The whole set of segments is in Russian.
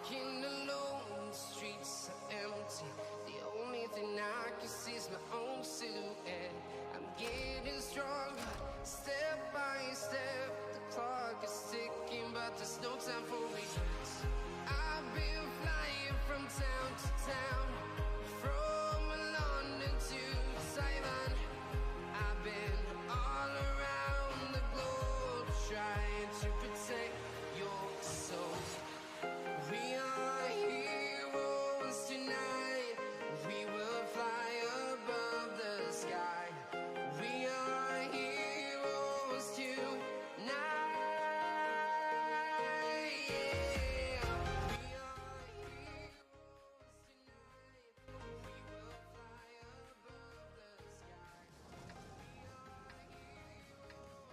Walking alone, the streets are empty. The only thing I can see is my own silhouette. I'm getting stronger, step by step. The clock is ticking, but there's no time for regrets. I've been flying from town to town, from London to Taiwan. I've been all around the globe, trying to protect your soul. We are heroes tonight. We will fly above the sky. We are heroes tonight. Yeah. We are heroes tonight. We will fly above the sky. We are heroes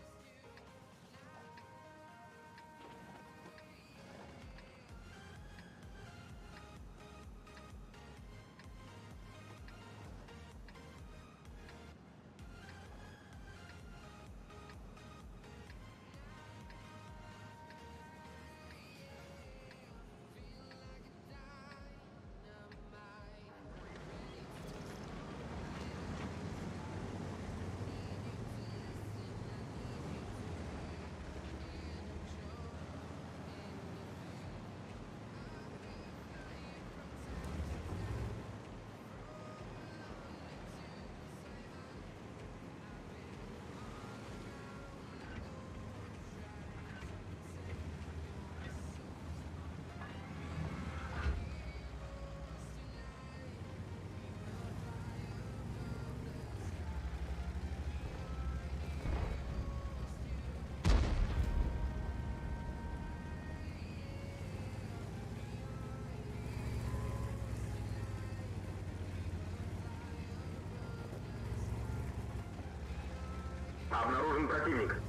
Обнаружен противник.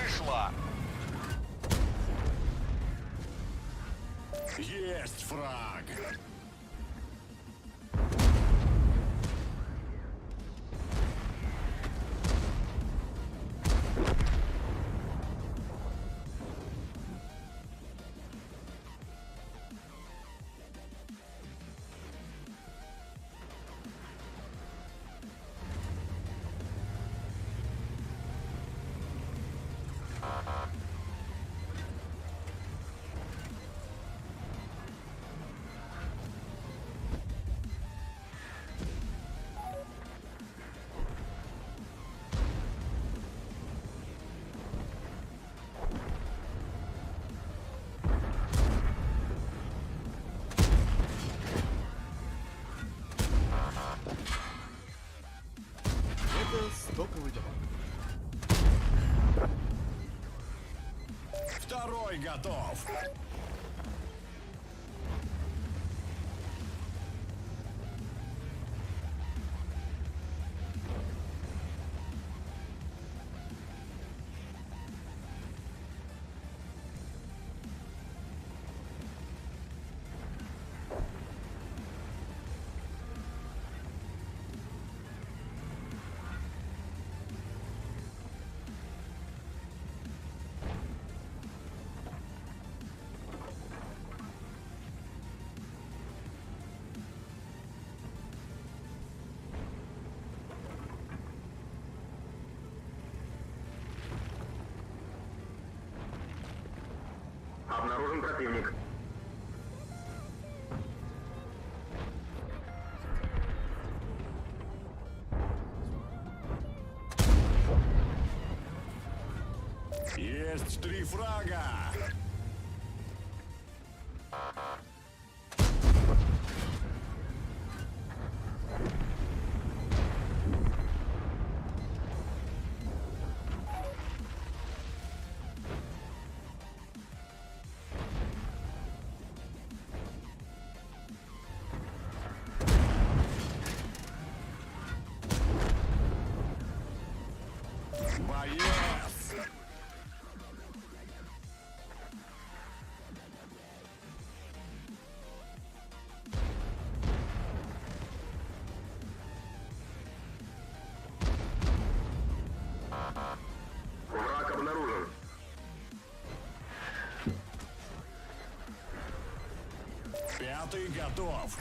вышло. Есть фраг. Стоковый дом. Второй готов. Обнаружен противник. Есть 3 фрага. Боец. Враг обнаружен. Пятый готов.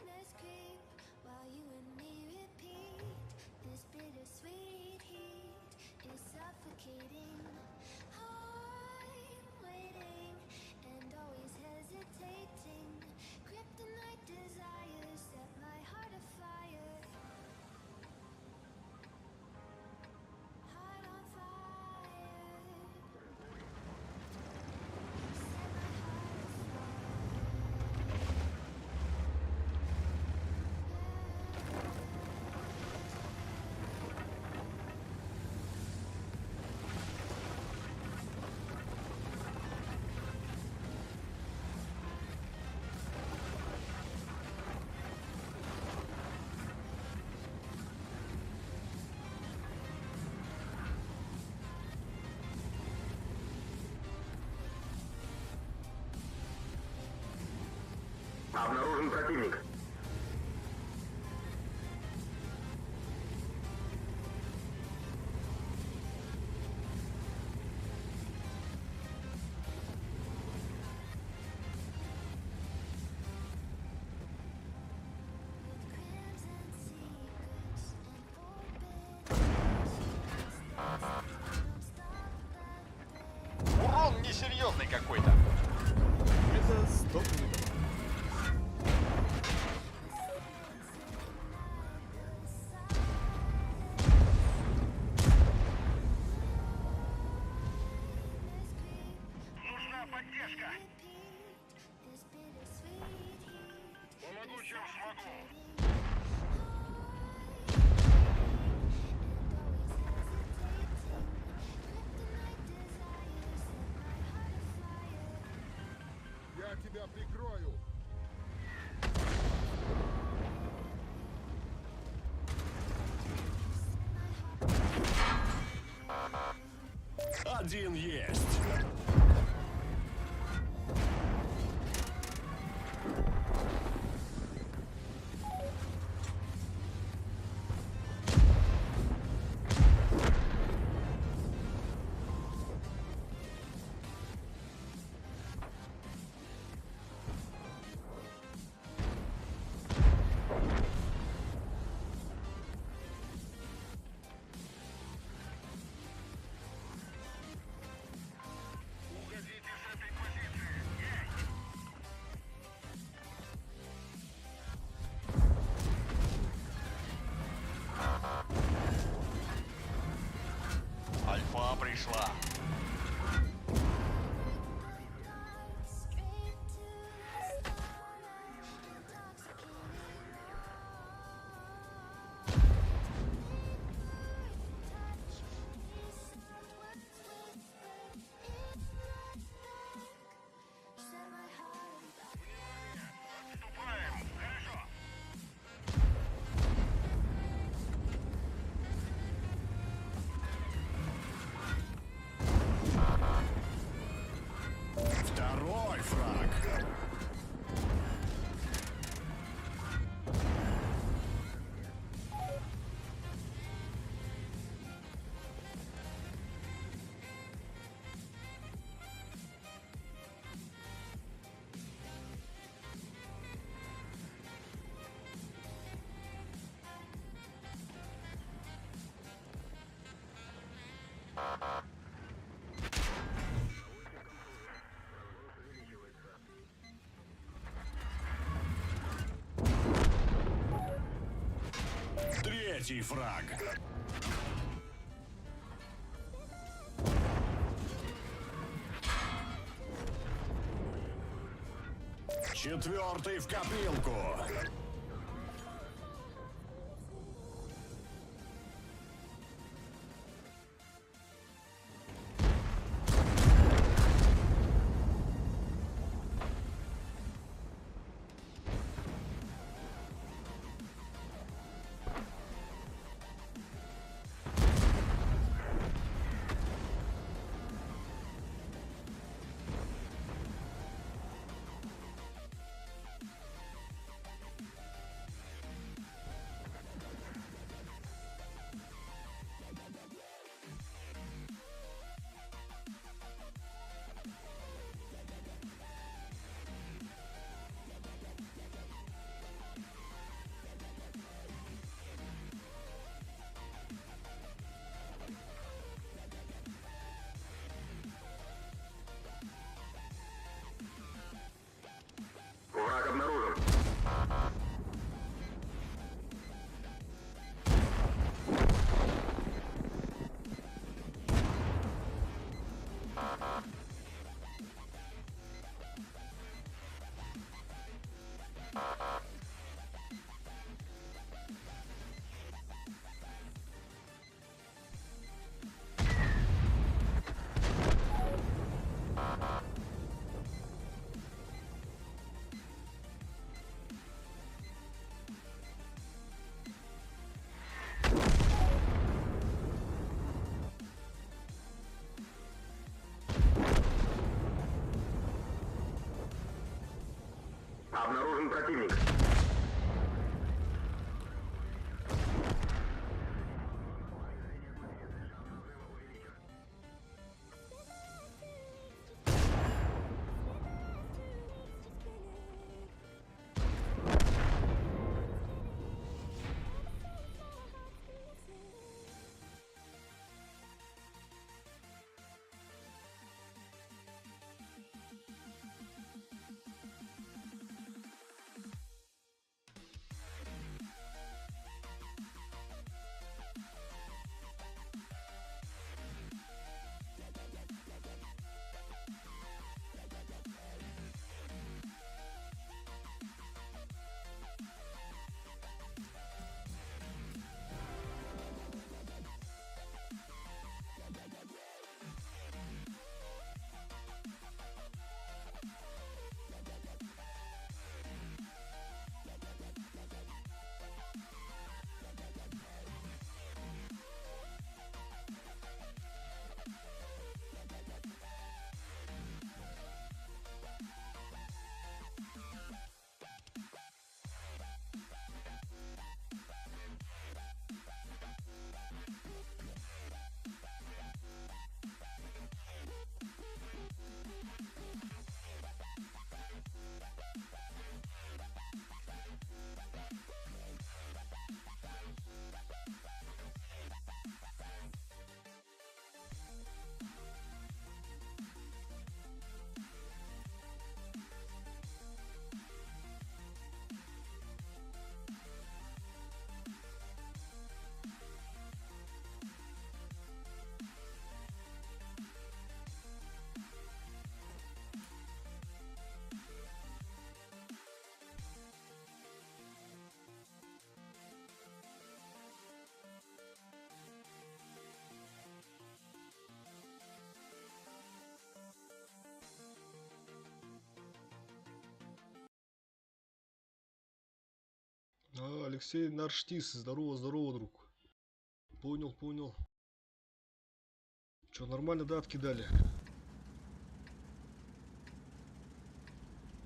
Let's creep while you and me repeat. This bittersweet heat is suffocating. I'm waiting and always hesitating. Kryptonite desires set my heart afire. Heart on fire. Set my heart afire. Обнаружен противник. серьезный какой-то. Это стоковый дамаг. Нужна поддержка. This bittersweet heat Помогу, чем смогу. Я тебя прикрою. Один есть. Уходите с этой позиции. Есть. Альфа пришла. straight to the stone, intoxicating. Set my heart on fire. Отступаем. Хорошо. Второй фраг. Третий фраг. Четвертый в копилку. Враг обнаружен. Обнаружен противник. Алексей Нарштис, здорово, здорово, друг. Понял, понял. Че, нормально, да, откидали?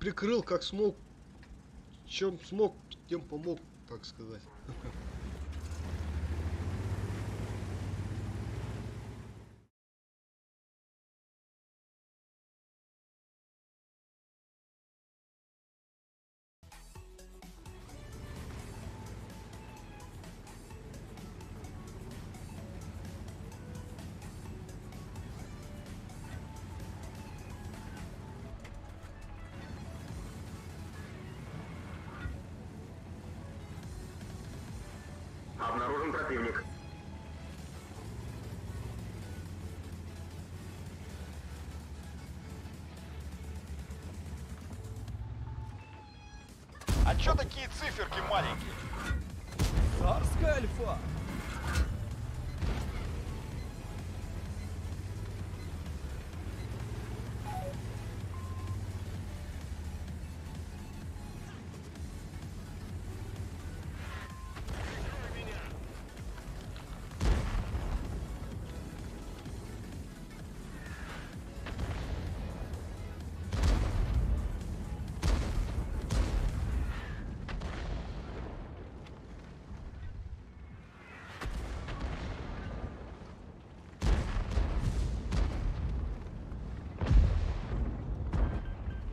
Прикрыл как смог. Чем смог, тем помог, так сказать. Обнаружен противник. А чё такие циферки маленькие? Царская альфа.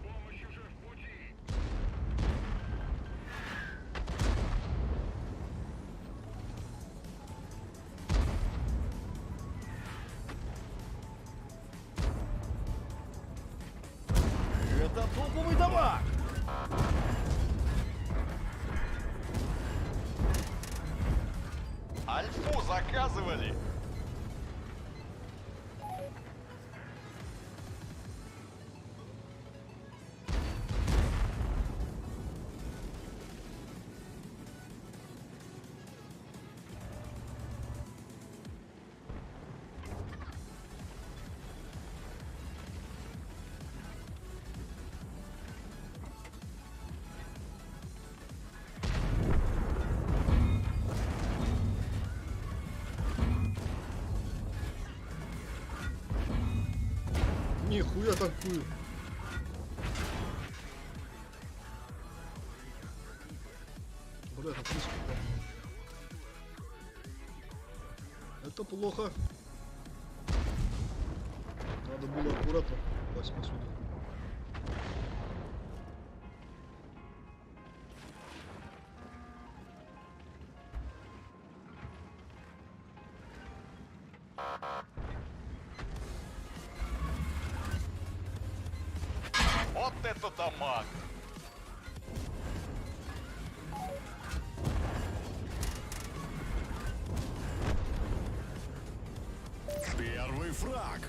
Помощь уже в пути. Это топовый дамаг. Альфу заказывали. Нихуя танкую. Бля, это близко. Это плохо. Надо было аккуратно попасть посюда. Вот это дамаг. Первый фраг.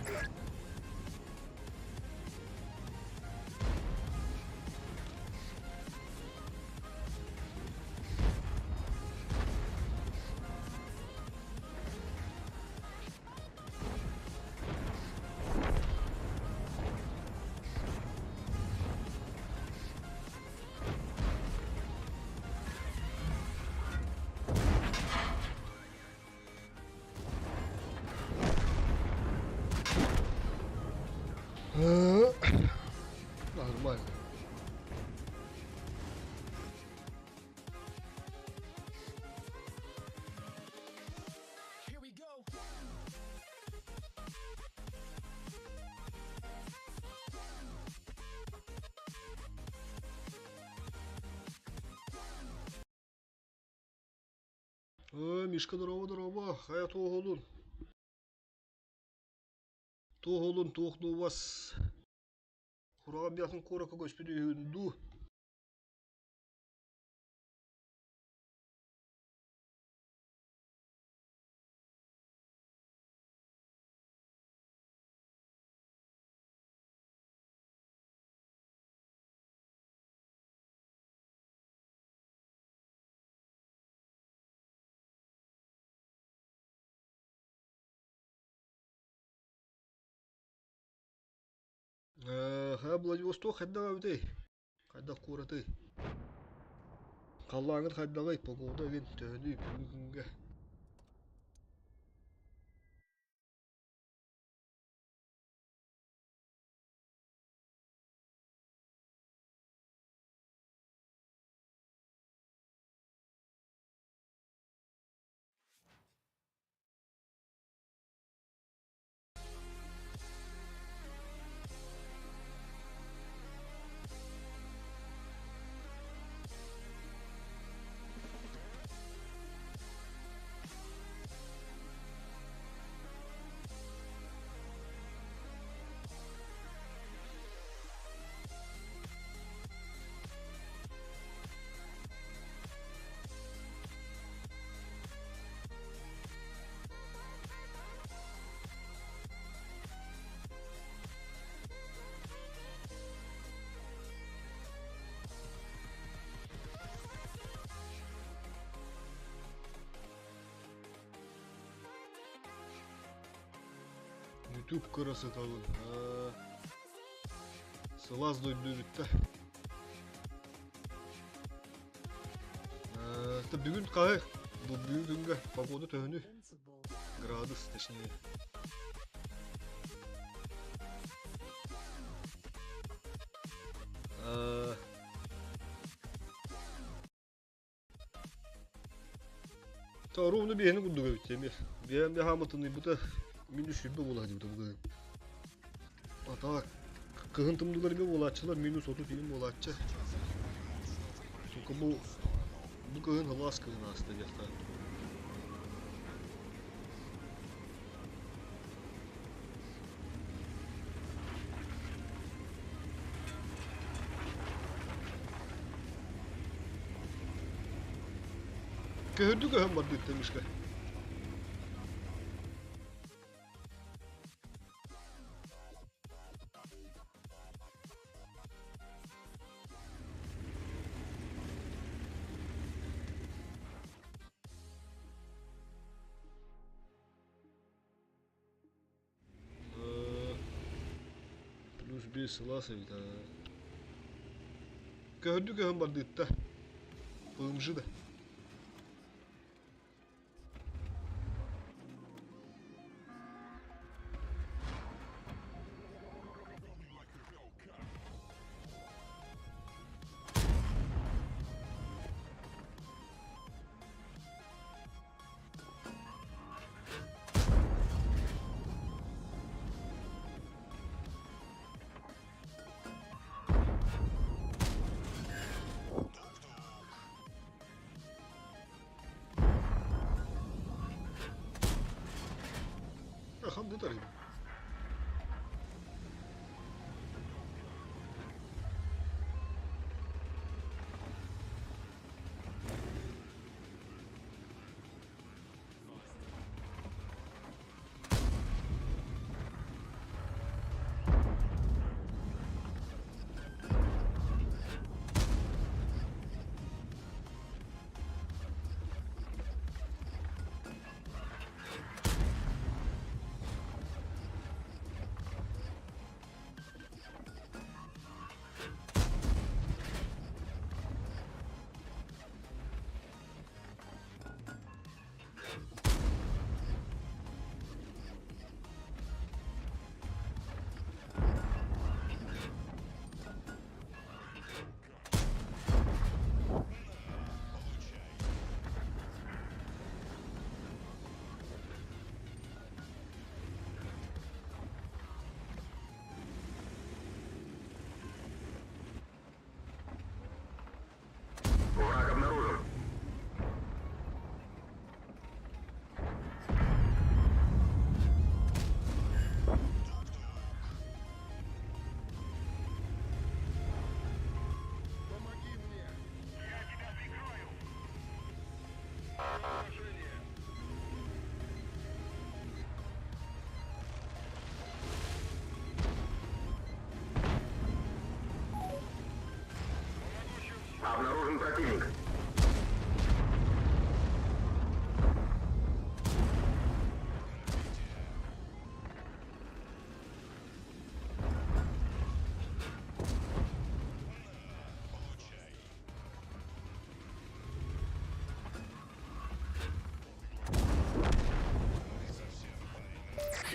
Нормально. Мішка, здорово, здорово. А я того голун. То голун, тухну у вас. Хураган бяхын кора когось переюнду. Ага, Владивосток, хадда ты. Хадда кура ты. Kallanır haddalay pogoda gen tönü günge. YouTube karası tavın. Sılaz doyduğunda. Bugün kahve. Bu büyük günge. Pagoda tönü. Gradus точнее. Та ровно бегни куда битеми. Ben bir hamatını bu da minus 20 oladı bu da bugün. Ata kıhıntımdıları bir olatçılar minus 30 film olatçı. Çünkü bu kıhın halas kıhın aslında gerçekten. Kıhırdı kıhın var demişler. Plus bir sılası bir tane. Kıhırdı kıhın var dedi. Pığımcı da. Ham ne tarayayım?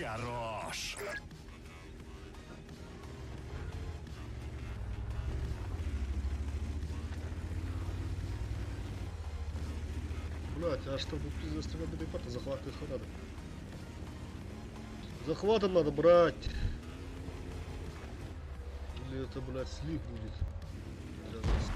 Хорош. Блять, а что тут пиздец стрелять парта? Захват их надо. Захватом надо брать. Или это, блядь, слив будет для нас.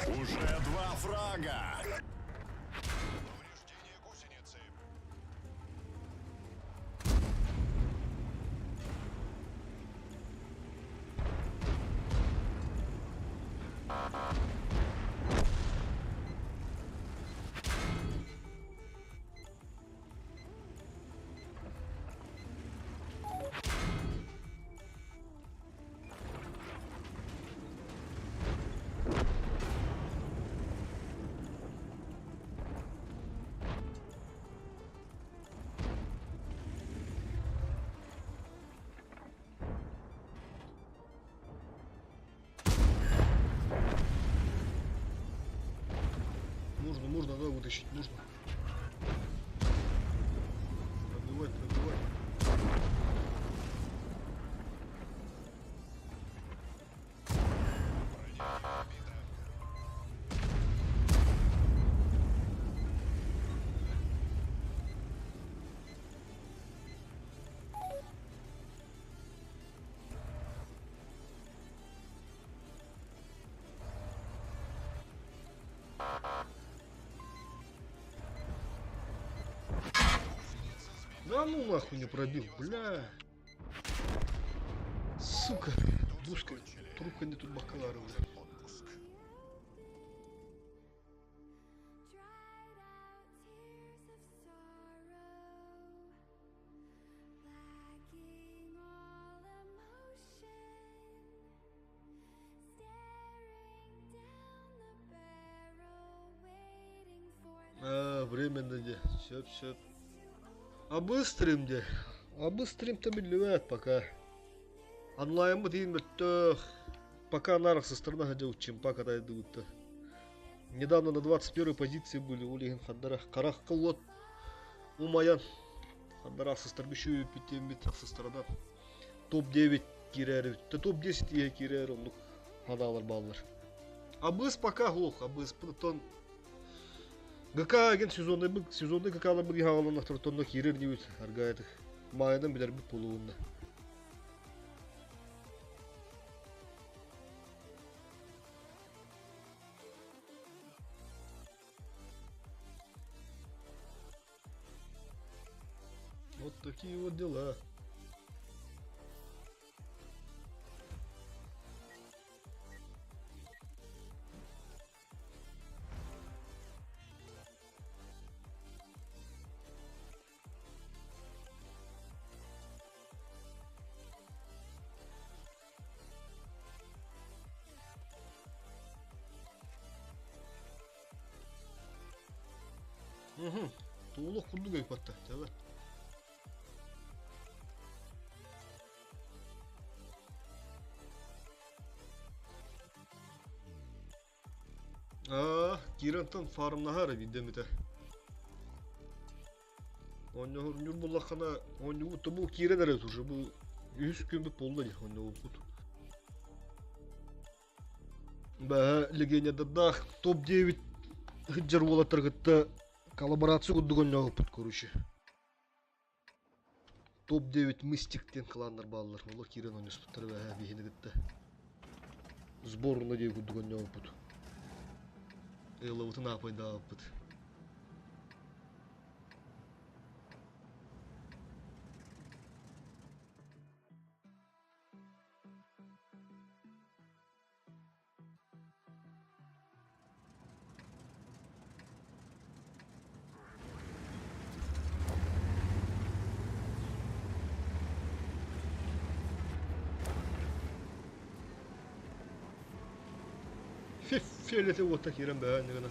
Уже 2 фрага. Можно, да, вытащить, нужно. Пробивать. Да ну нахуй не пробил, бля. Сука, душка, трубка не тут бакаларова. Временно где. Все. Обыстрим где. Обыстрим-то медливает пока. Онлайн мы тем пока нарах со стороны ходил, чем пока дойдут-то. Недавно на 21 позиции были у Леген Хандарах. Карах колот. Умаян. Хандарах со стороны 5 метров со стороны. Топ-9 киреров. Топ-10 я киреров. Ну, хадалар баллар. Обыс пока глох. Обыс тон. ГК аген сезонный ГК'ны bir yağalan aktartonda kirer gibi argaydık. Mayadan bilir bir puluğunda. Вот такие вот дела. Tuğluk kurdu gayip hatta. Evet. Girantan farmla harı bir demite. Onu hurnur bullakana onu utu bu kire deriz уже bu 100 gün bir polda ya onu okut. Ба легенда да топ 9 хыджар бола таргытта коллаборация куддугон опыт короче. Топ 9 мистиктен кландар баллар. Олар кирен ойнас туттар ва бехине гытта. Сборна дей куддугон опыт. Ылыбытына пайдалаппыт. Фиолеты вот такие рамбяне.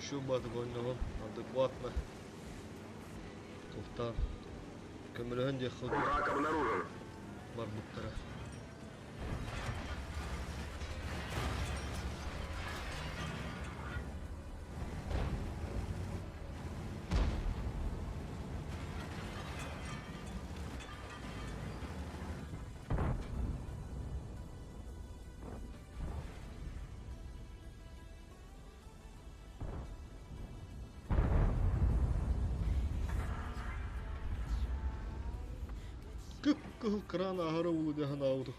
Şu batı koyunluğun adekvatlı. Tufta. Kömürün de ходу Враг обнаружен. barbuktara. Кыл кран агары улы дяхан ауды.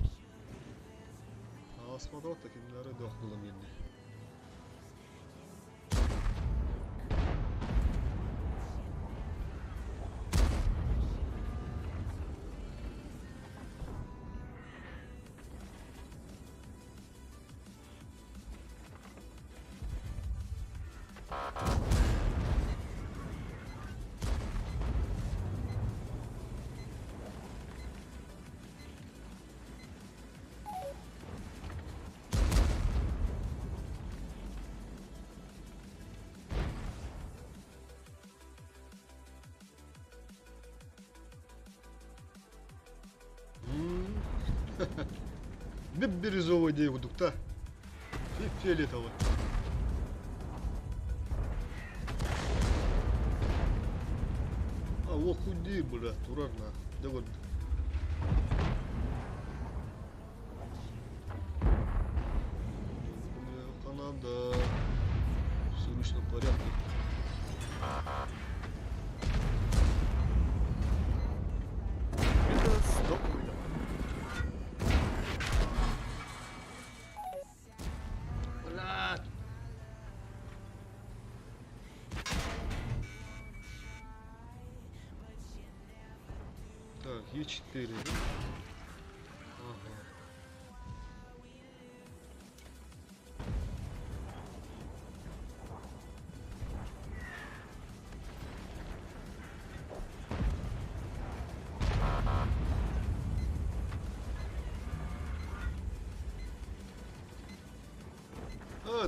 Асмада вот такимлары дох булам енді. Бирюзовый девудук-то. И фиолетовый. А вот худи, бля, турарна. Да вот. Канада. Все в личном порядке. Это стоповый дамаг. Блядь. Так, Е4. Да? Ага.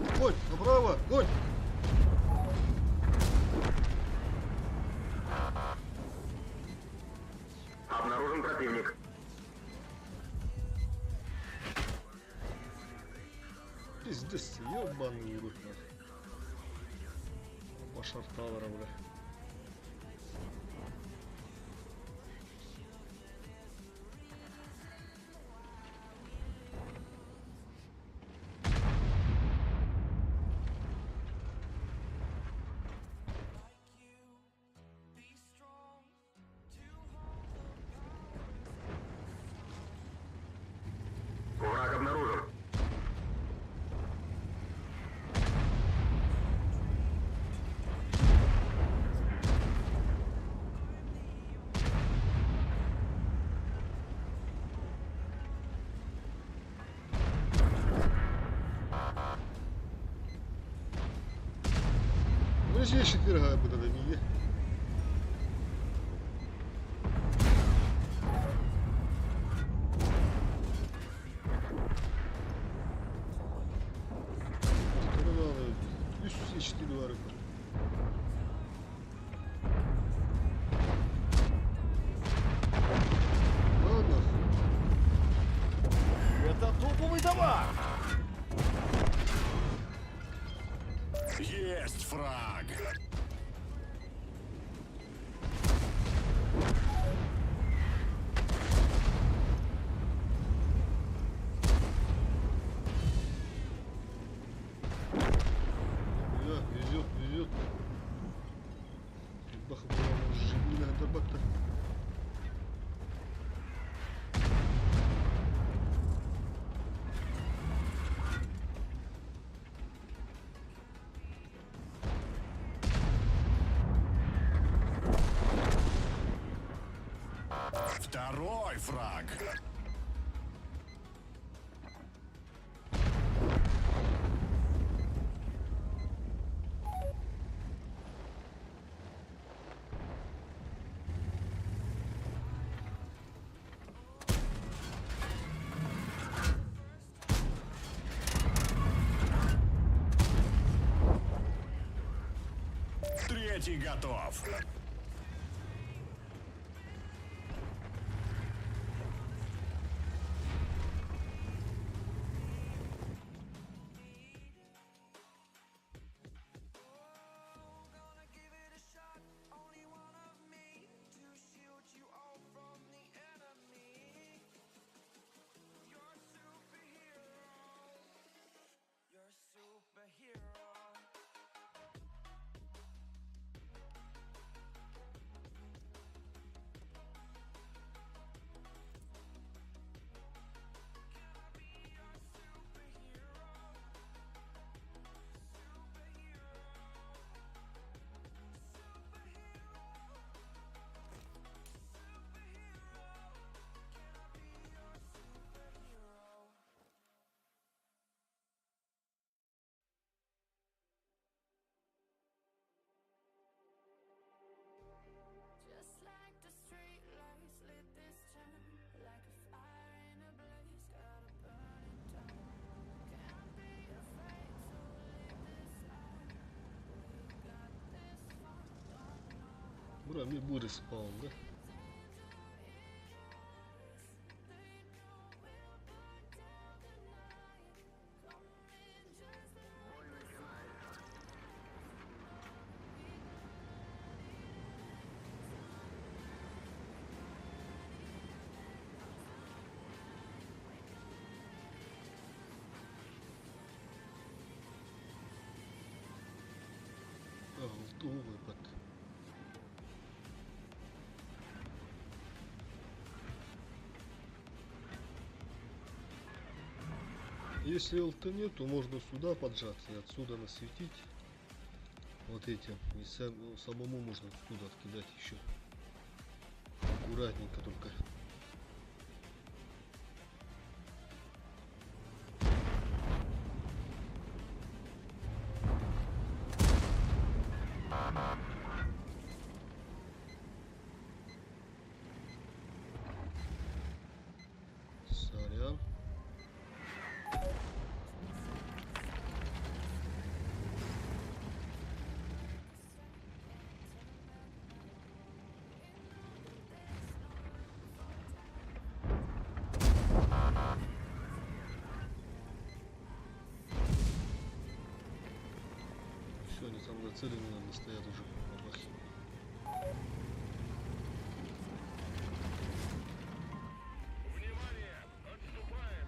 Ты конь, направо, конь! Обнаружен противник. Пиздец, ебаный урод, нахуй. Пошарталара, бля. Враг обнаружен. Ну, здесь 4 буде до нее. Üst üste 4 var. Ладно. Это топовый дамаг. Есть фраг. Да, везет, везет. Баха, живина, табак-то. Второй фраг. Третий готов. Just like the street lights lit this town, like a fire in a blaze, gotta burn it down. Can't be afraid to live this out. We got this far, don't know. Bura bir bu respawn da. Алту выпад. Если алты нет, то можно сюда поджаться и отсюда насветить вот этим. И самому можно отсюда откидать еще. Аккуратненько только. Сорян. Все, они там нацелены, наверное, стоят уже. Бабахи. Внимание! Отступаем!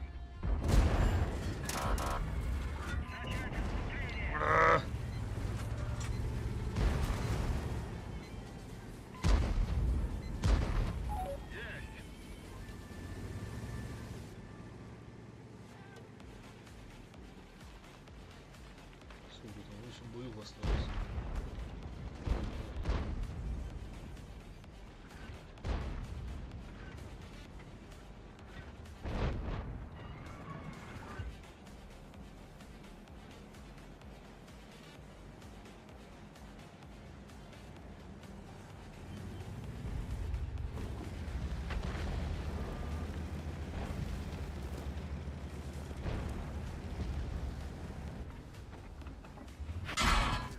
Есть! Сколько там, 8 боев осталось.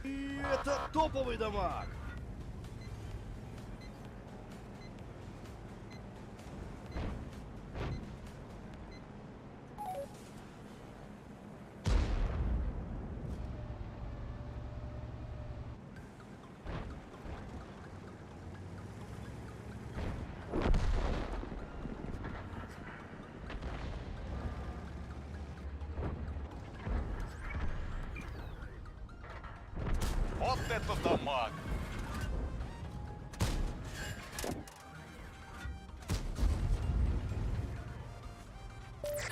И это топовый дамаг. Вот это дамаг!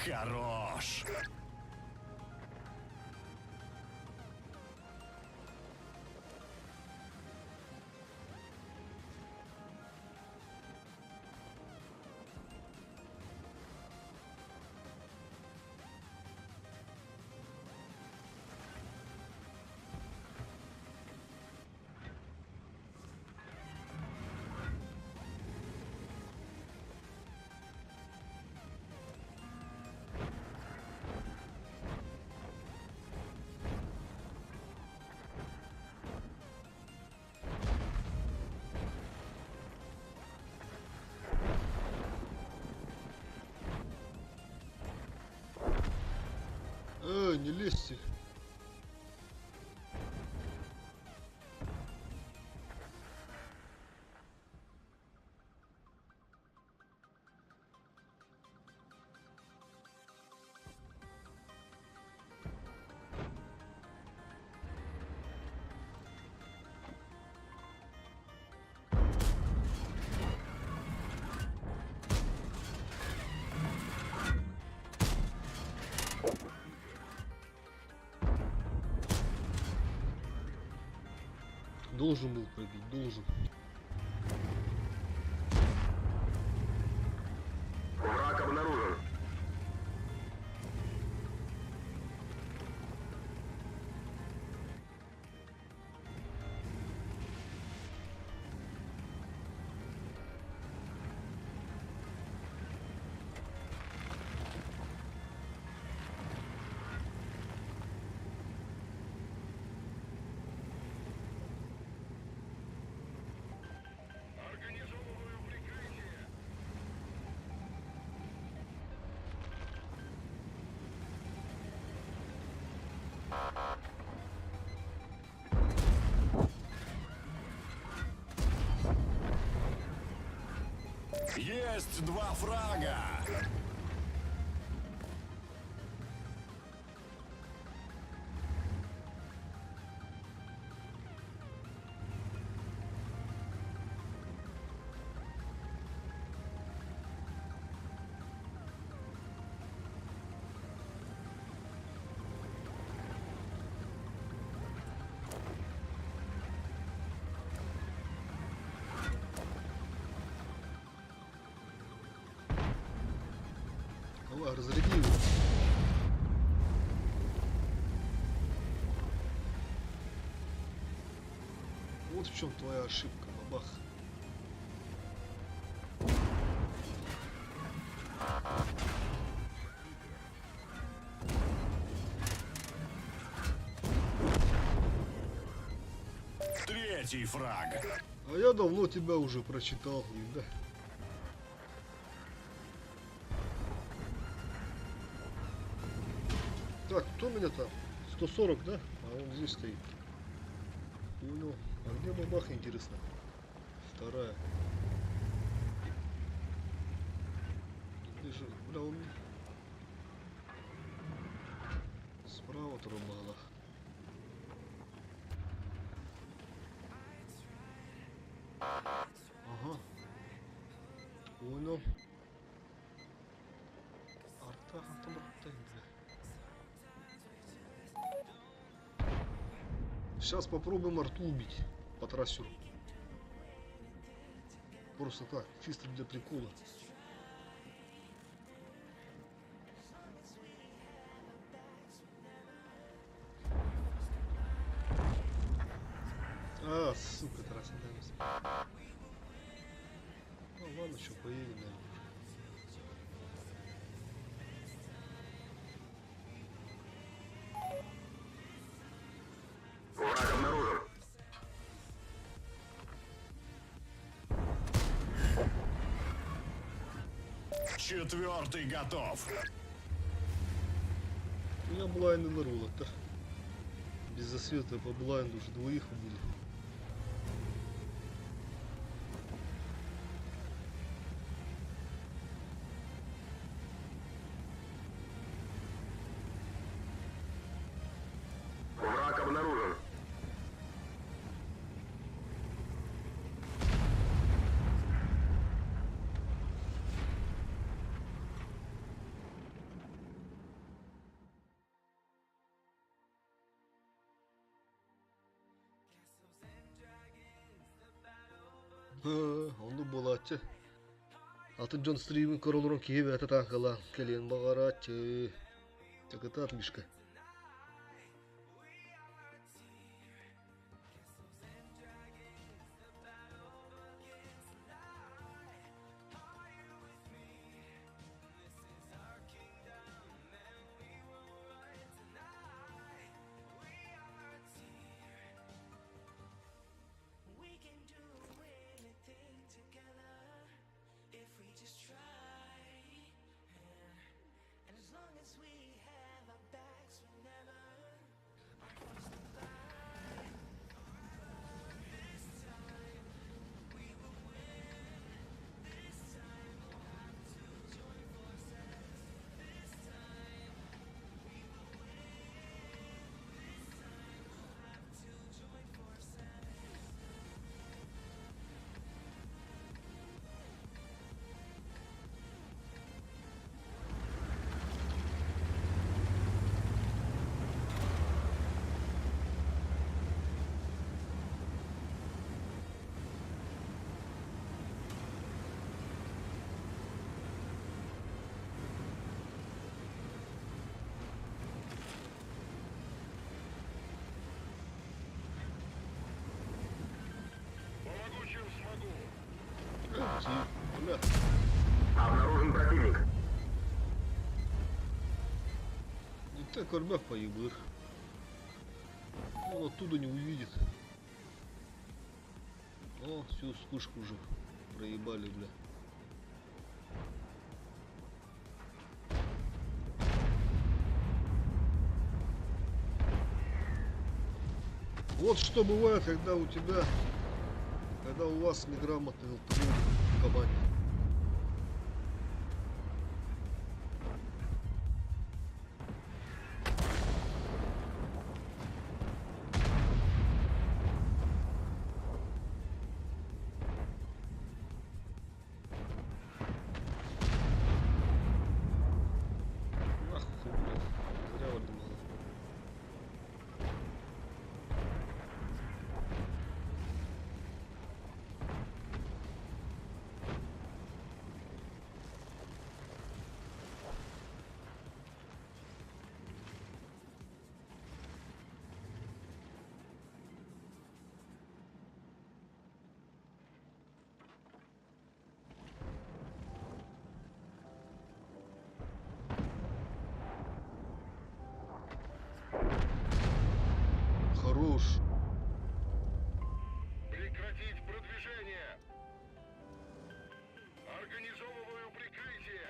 Хорош. не лезьте. Должен был пробить, должен. Враг обнаружен. Организовываю прикрытие. Есть 2 фрага. Давай, разряди его. Вот в чем твоя ошибка, бабах. Третий фраг. А я давно тебя уже прочитал, да? Так, кто меня там? 140, да? А он здесь стоит. Понял. А где бабах, интересно? Вторая. Где же? Бля, он... Справа тромала. Ага. Понял. Арта, там арта, бля. Сейчас попробуем арту убить по трассеру. Просто так, чисто для прикола. А, сука, трасса, да. Ну ладно, что, поедем, наверное. Враг обнаружен. Четвертый готов. У меня блайнды на рулах-то. Без засвета по блайнду уже двоих убили. Враг обнаружен. Onu bulatçı. Атын Джон стримин королорун киеп ата таңкала. Келен багаратчы. Так это отлишка. We can do anything together if we just try. And as long as we have our backs, Так, армяк поебыр. Он оттуда не увидит. О, всю вспышку уже проебали, бля. Вот что бывает, когда у тебя, когда у вас неграмотный ЛТВ в команде. Нахуй, блядь, зря выдумала. Хорош. Прекратить продвижение! Организовываю прикрытие!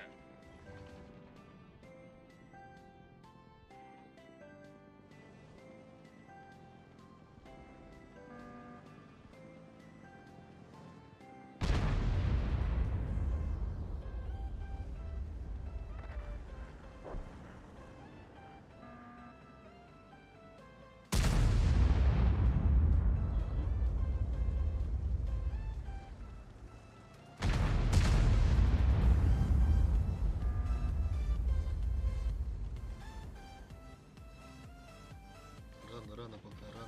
Рано, рано, пока рано.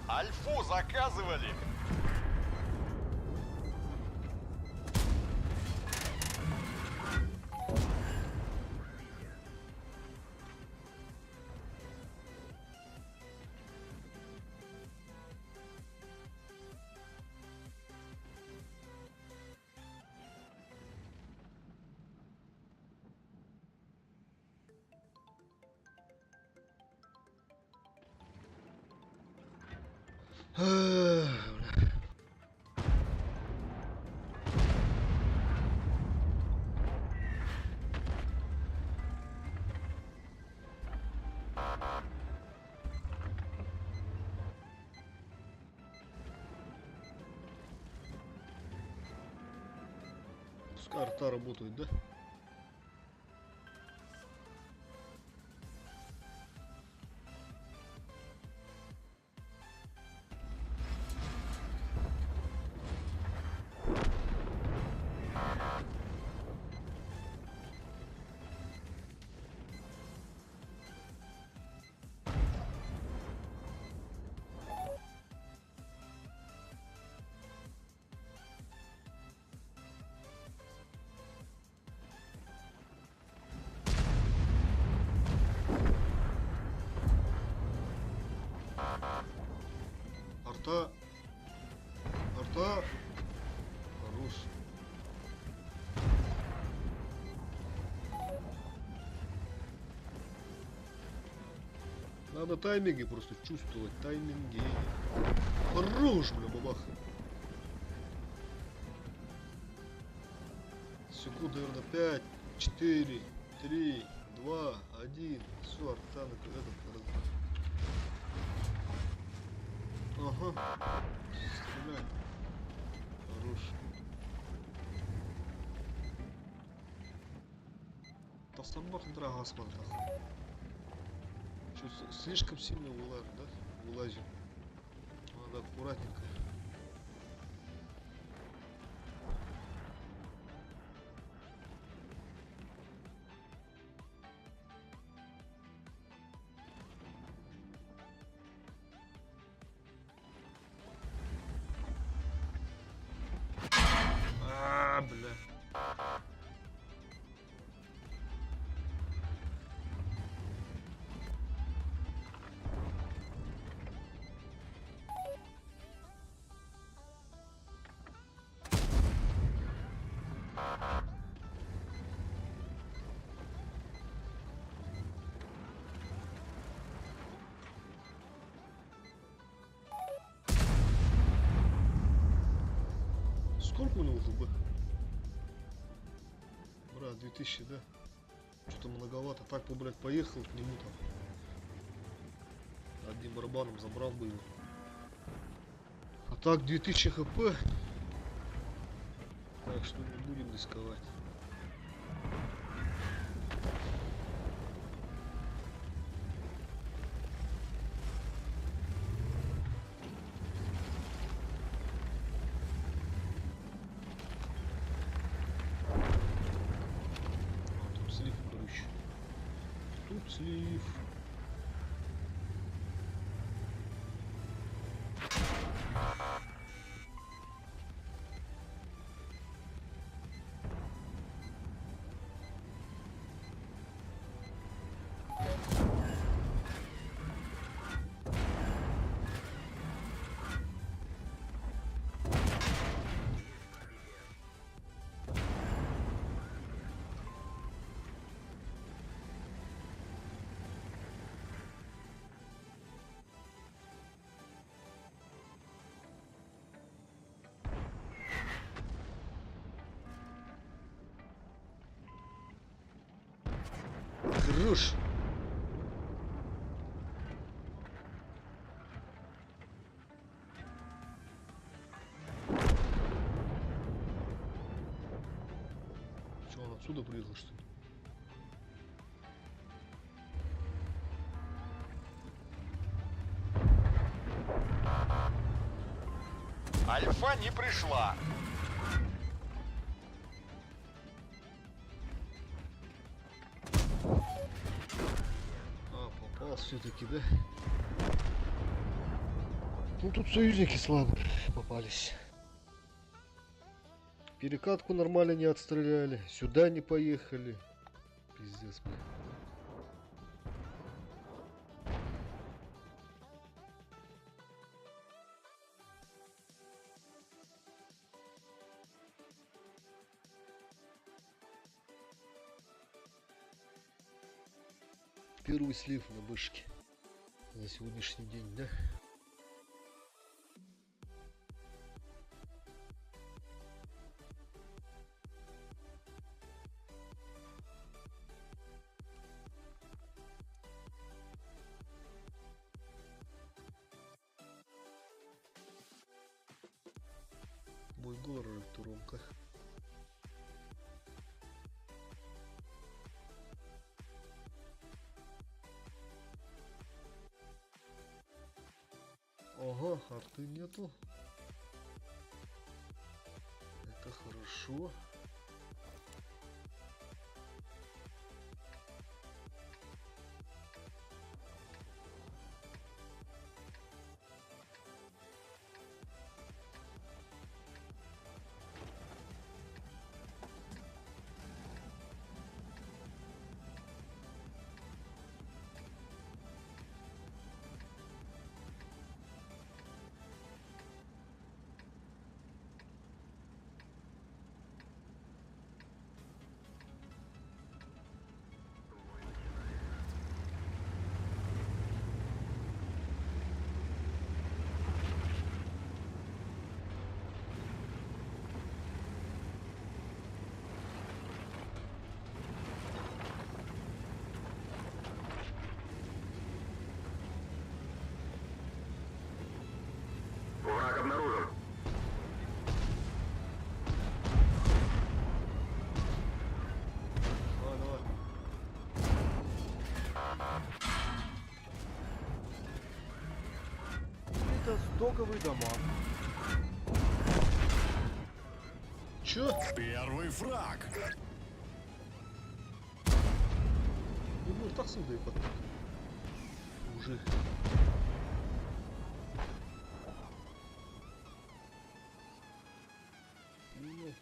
Альфу заказывали. Пускай арта работает, да? Арта. Арта. Хорош. Надо тайминги просто чувствовать. Тайминги. Хорош, бля, бабах. Секунд, наверное, 5, 4, 3, 2, 1. Все, арта на этот. Ага. Стреляй. Хорош. Тастамбах дорога смотрел. Что, слишком сильно вылазит, да? Вылазим. Надо аккуратненько. Бля. Сколько у него ХБ? Брат, 2000, да? Что-то многовато. Так бы, блядь, поехал к нему там. Одним барабаном забрал бы его. А так 2000 хп. Так что не будем рисковать. Тут слив, короче. Тут слив. Хорош. Че, он отсюда приехал, что ли? Альфа не пришла. А, попал все-таки, да? Ну тут союзники слабые попались. Перекатку нормально не отстреляли. Сюда не поехали. Пиздец, блин. Первый слив на бышке за сегодняшний день, да? Бой горы в Туромках. Ага, арты нету. Это хорошо. Враг обнаружен. Давай, давай. Это стоковый дамаг. Чё? Первый фраг. Ну, так сюда и потом. Уже. Ну.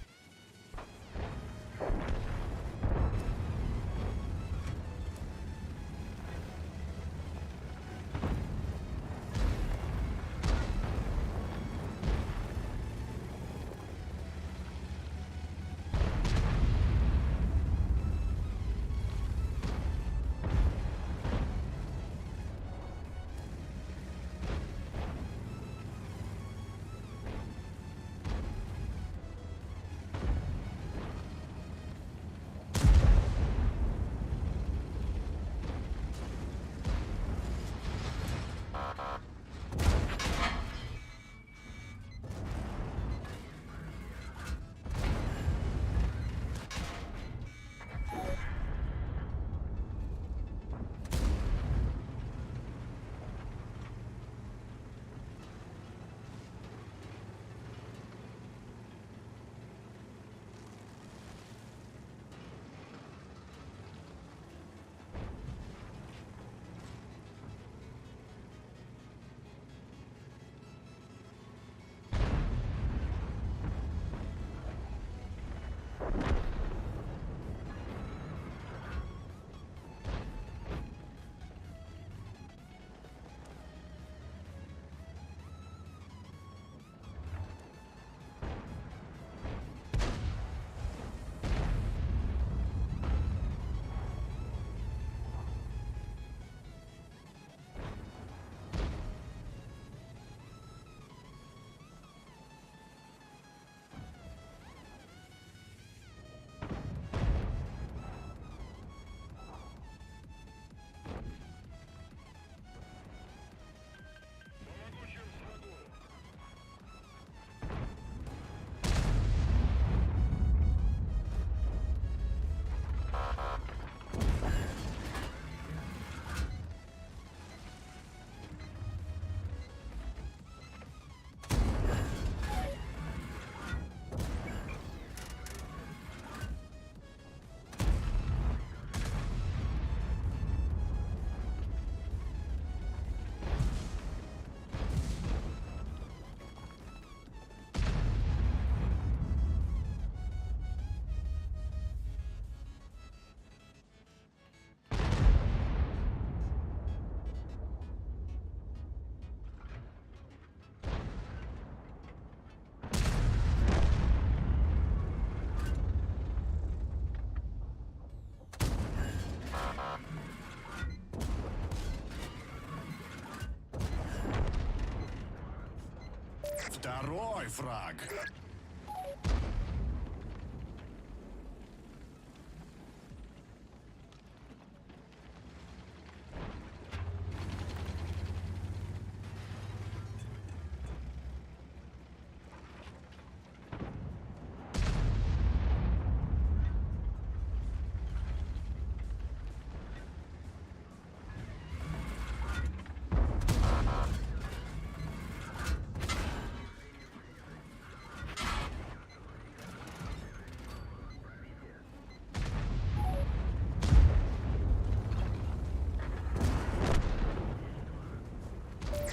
Второй фраг.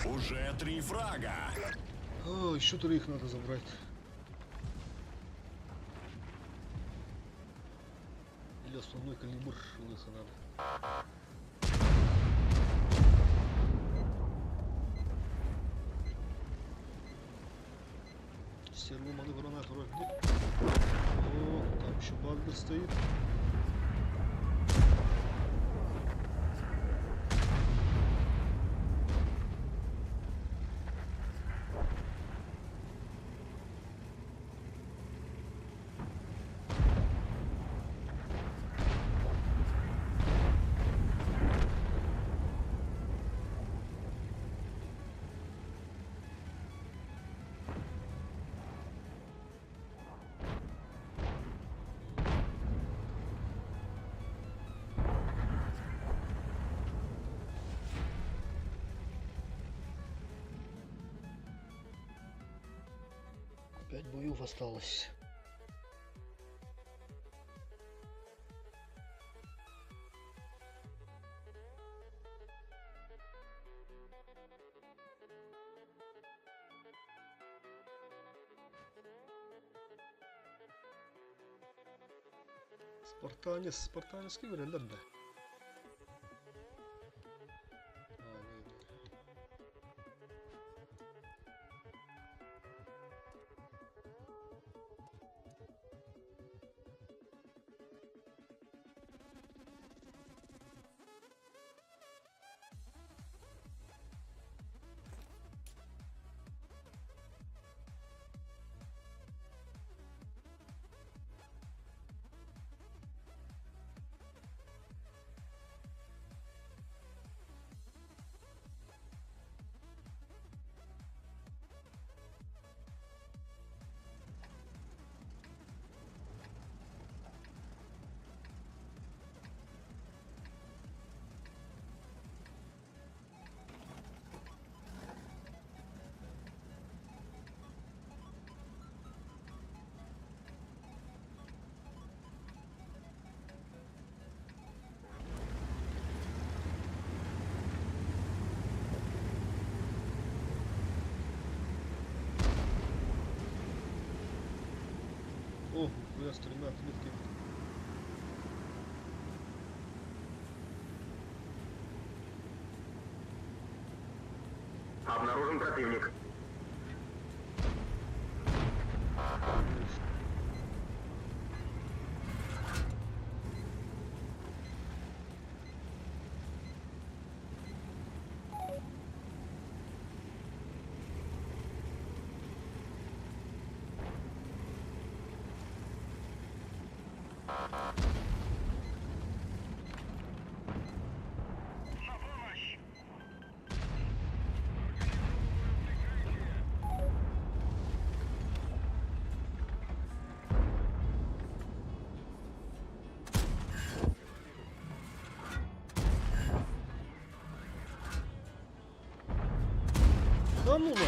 Уже 3 фрага. О, еще 3 их надо забрать. Или основной калибр лыха надо. Сервоманы гранат вроде. О, там еще Багдер стоит. Пять боев осталось. Спартанец verirler de. О, я с 3 отметки. Обнаружен противник. Да ну на.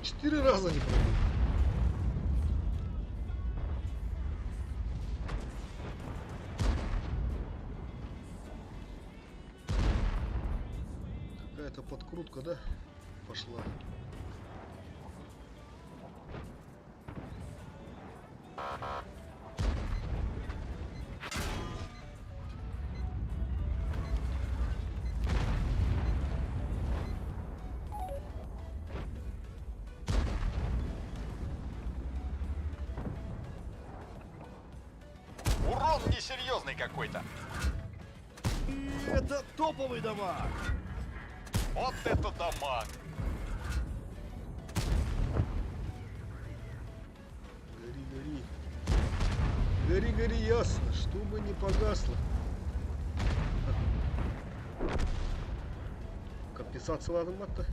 4 раза не пробил. Какая-то подкрутка, да? Пошла. Урон несерьезный какой-то. И это топовый дамаг. Вот это дамаг! Гори, гори. Гори, гори, ясно, чтобы не погасло. Компенсация ладно-то.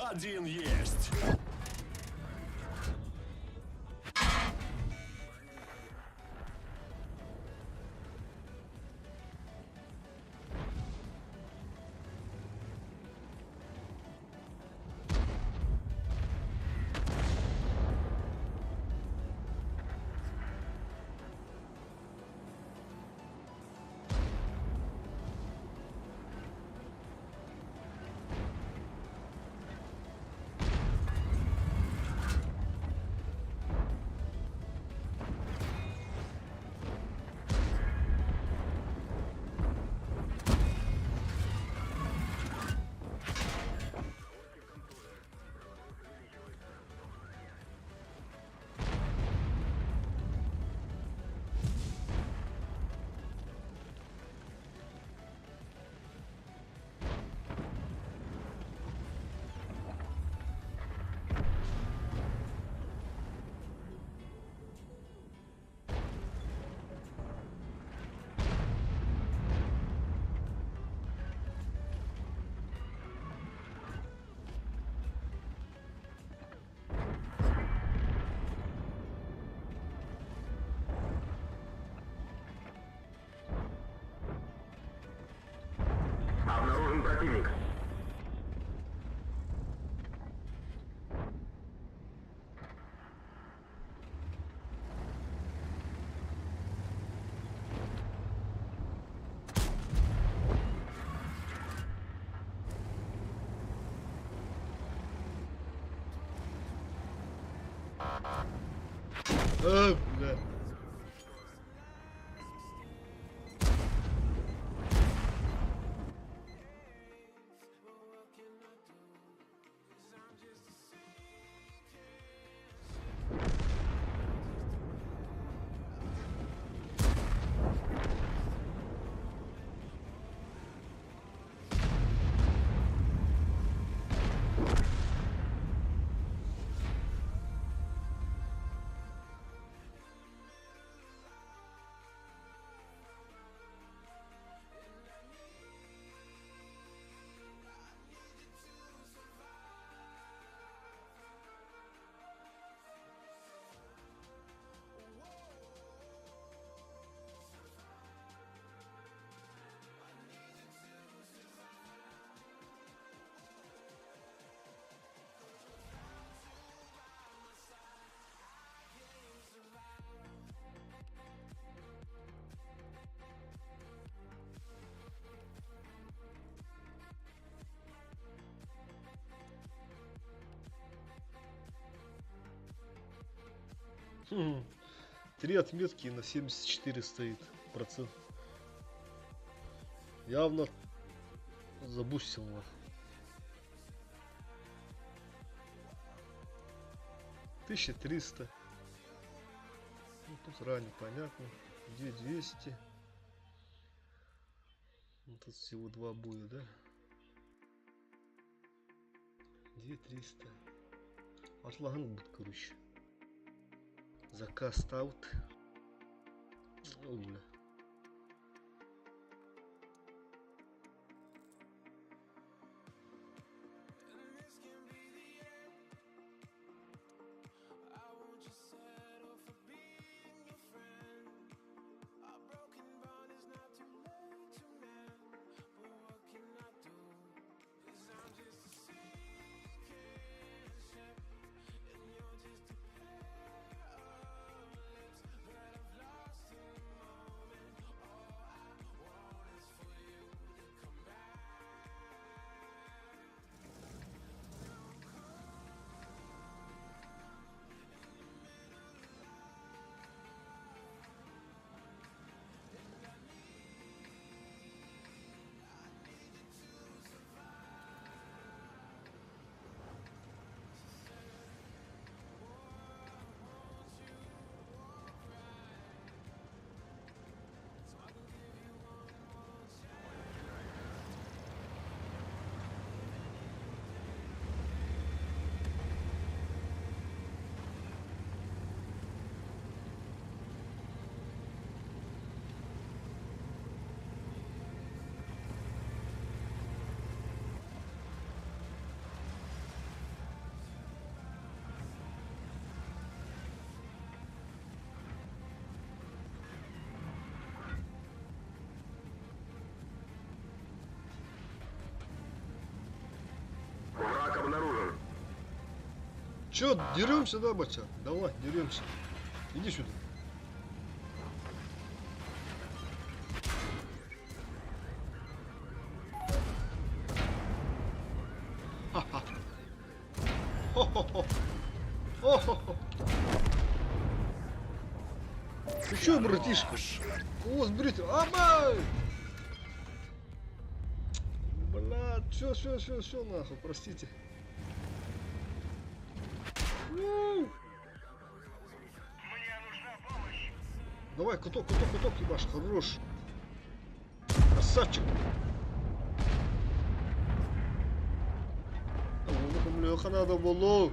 Один есть. Обнаружен противник. Бля. Хм. 3 отметки на 74 стоит процент. Явно забустил нас. 1300. Ну, тут ранее понятно. 2200. Ну, тут всего 2 боя, да? 2300. Отлаган будет, короче. Заказ аут. Оля. Чё, деремся, да, бача? Давай, деремся. Иди сюда. Ха-ха. Хо-хо-хо. О-хо-хо. Ты чё, братишка? О, сбрить. Амай! Бля, чё, нахуй, простите. У! Давай, куток, ебаш, хорош. Красавчик. Бляха, надо было.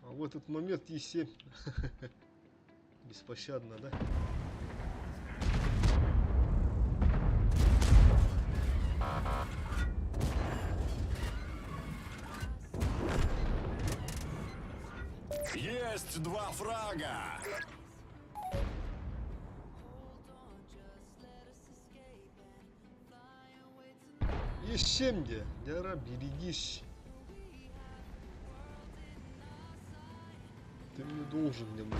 А в этот момент Е7. Беспощадно, да? Есть 2 фрага. Е7 где? Дяра, берегись. Ты мне должен, мне мой.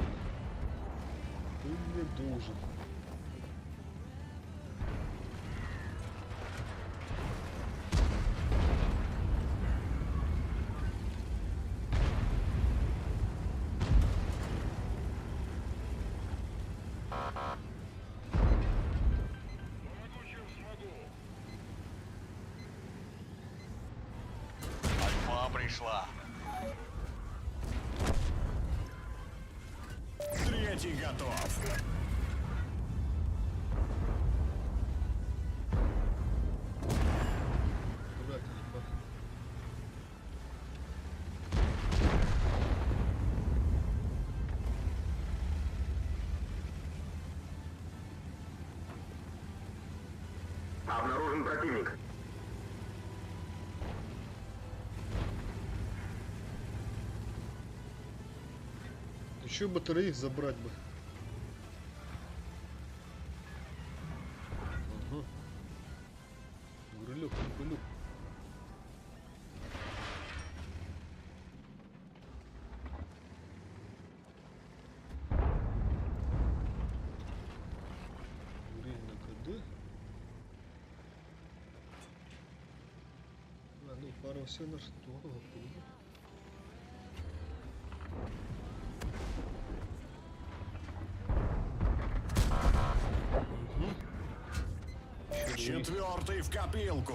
Ты мне должен. Помогу, чем смогу. Альфа пришла. Третий готов. Аккуратненько. Обнаружен противник. Еще батареи забрать бы. Ага. Гурылек, гурылек. Гуриль на КД. А, ну, пару все на что? Четвертый в копилку.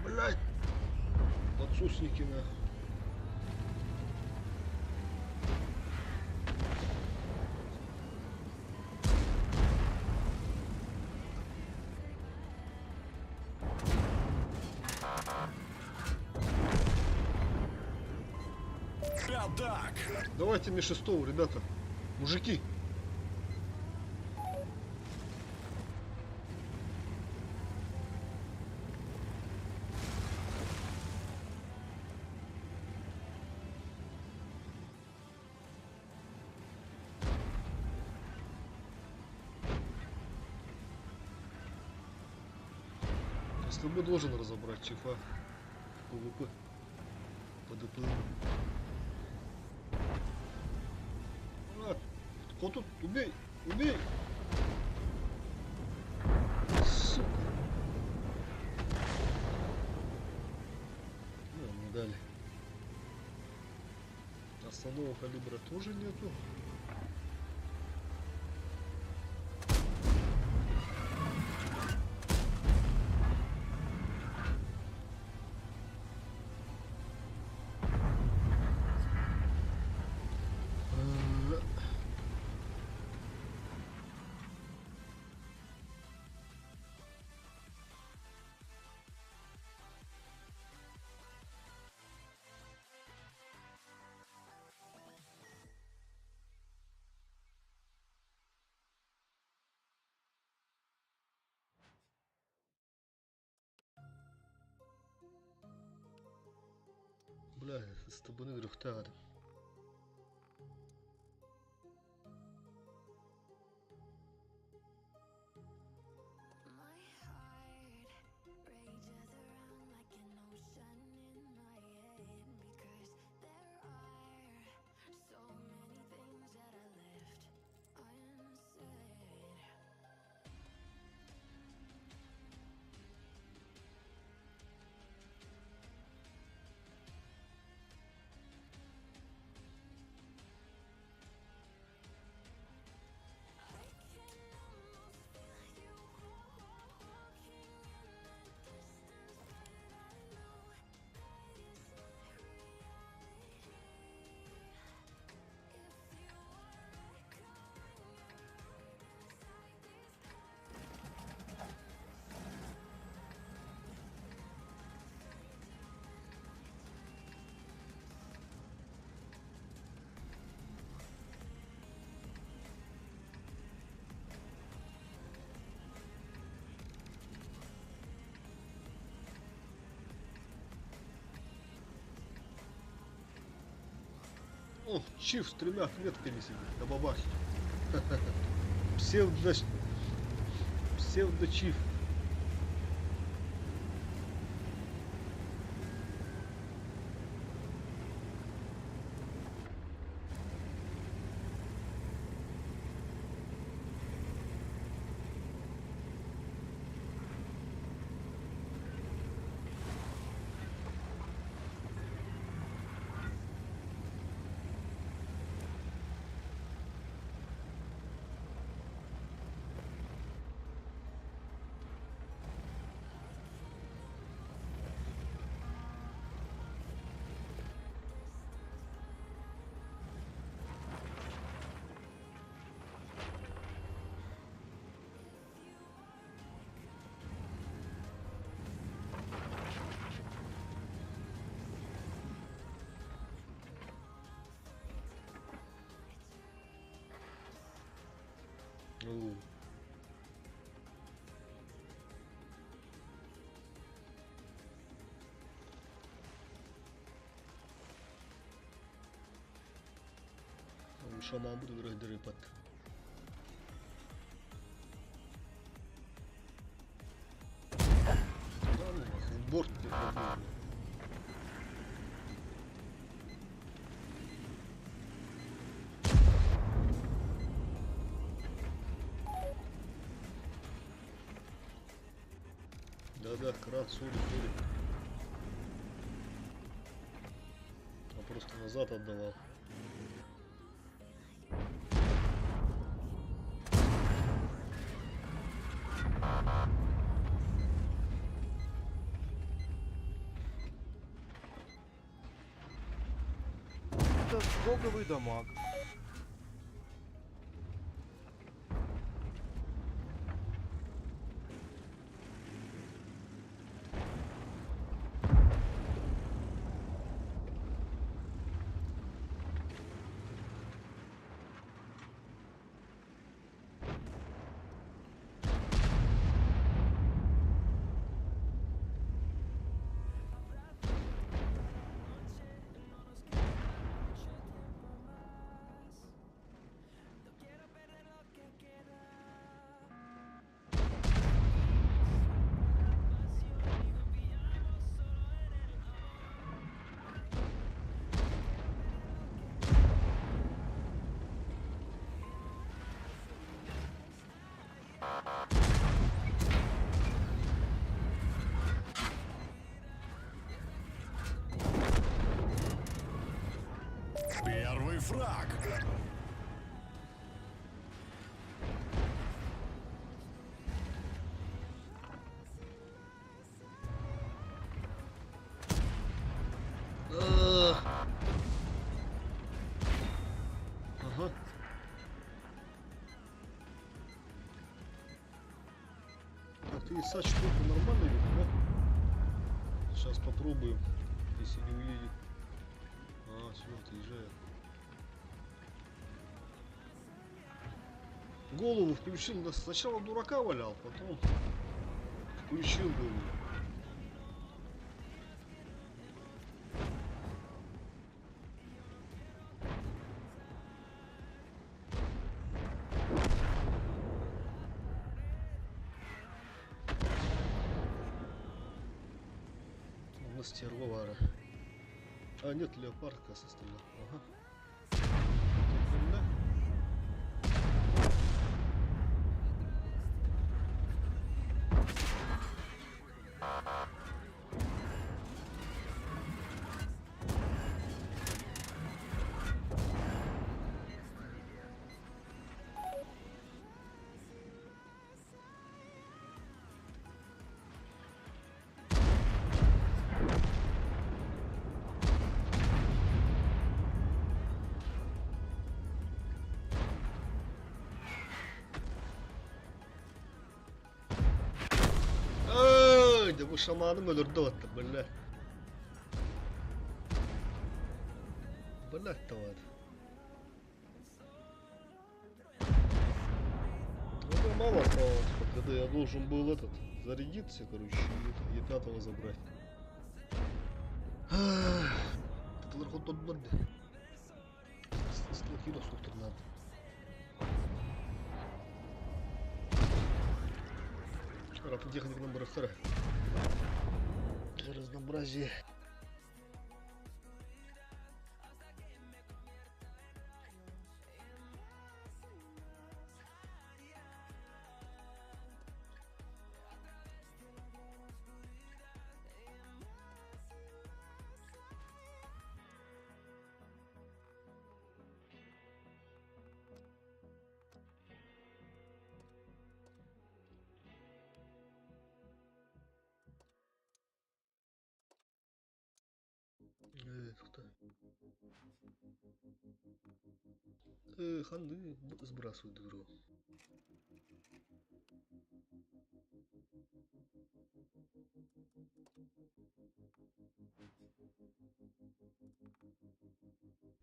Блять! Подсусники нахуй. Так. Давайте мне шестого, ребята. Мужики. СТБ должен разобрать ЧФА. ПВП. ПДП. А, кто тут? Убей! Убей! Сука! Ну, не дали. Основного калибра тоже нету. Бля, с тобой грехтар. О, чиф с 3 метками сидит на бабахе. Псевдо-чиф. Ну. Шаман буду играть дырыпат. Да ну нахуй, борт не пробил. Да-да, кран, соли. А просто назад отдавал. Это стоковый дамаг. Первый фраг. Ага. Так, ты Исач штуку нормально видно, да? Сейчас попробуем, если не уедет. А, все, отъезжает. Голову включил, да, сначала дурака валял, потом включил голову. У нас стервовара. А нет, леопард как раз стрелял. Ага. Да bu şamanım öldürdü hatta böyle. Блять, товар. Ну, мало осталось, когда я должен был этот зарядиться, короче, и Е5 забрать. кило сколько надо. Ратотехник номер 2. Для разнообразия. Кто? Ханды сбрасывают игру.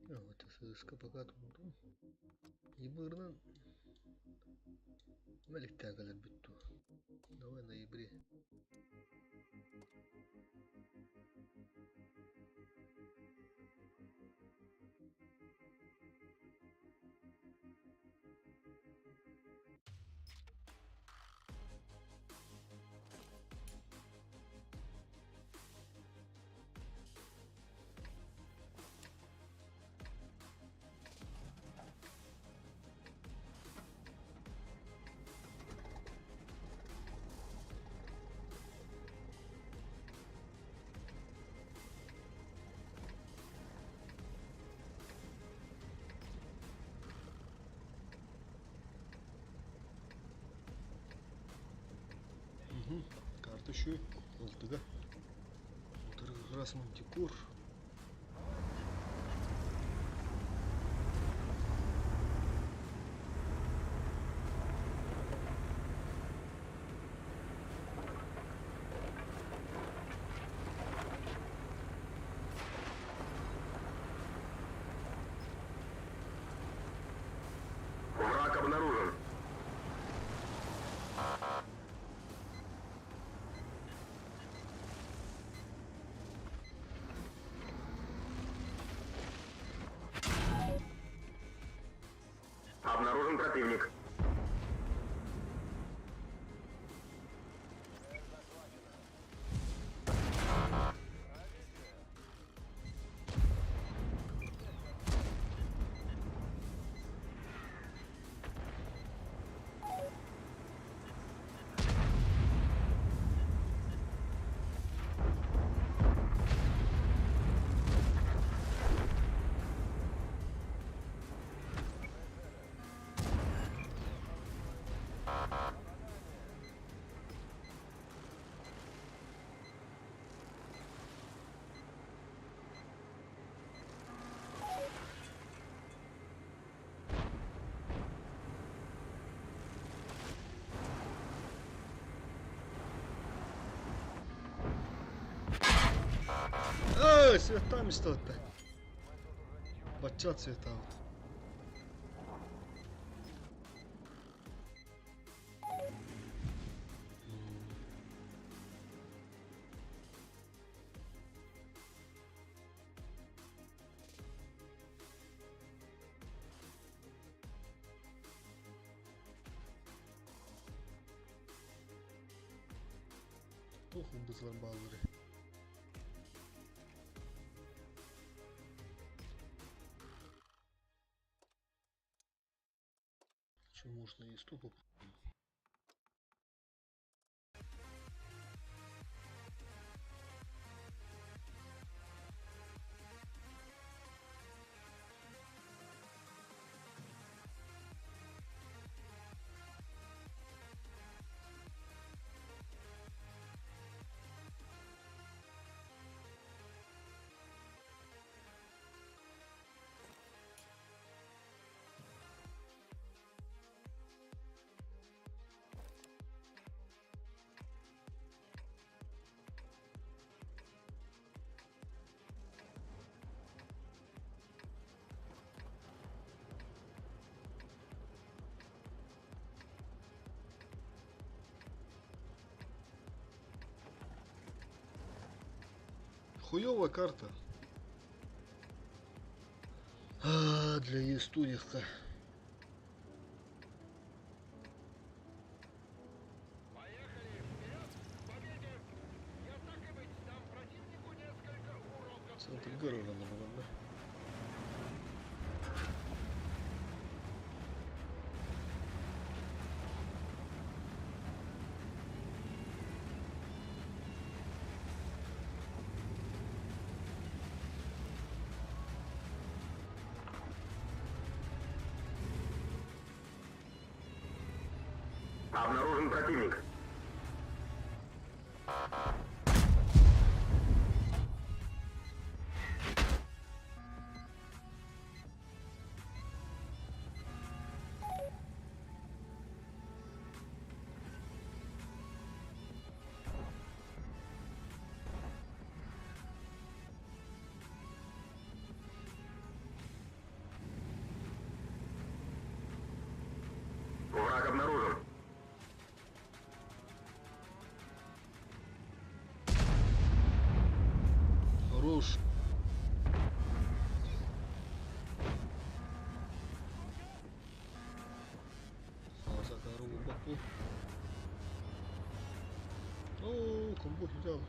Вот ССК пока тут. Ебырна. Налегтяга биту. Давай на ебре. Карта еще алтыга. Раз мантикор. Враг обнаружен. Обнаружен противник. Цветами что-то. Бача цвета вот. Похуй без ламбалдеры. Что можно и стопу. Хуёвая карта. для естудиха. Поехали! Вперед! К победе! Я так и быть, дам противнику несколько уроков. Центр города, наверное. Обнаружен противник. Враг обнаружен. Хорош. Закару баку. О, комбо взял.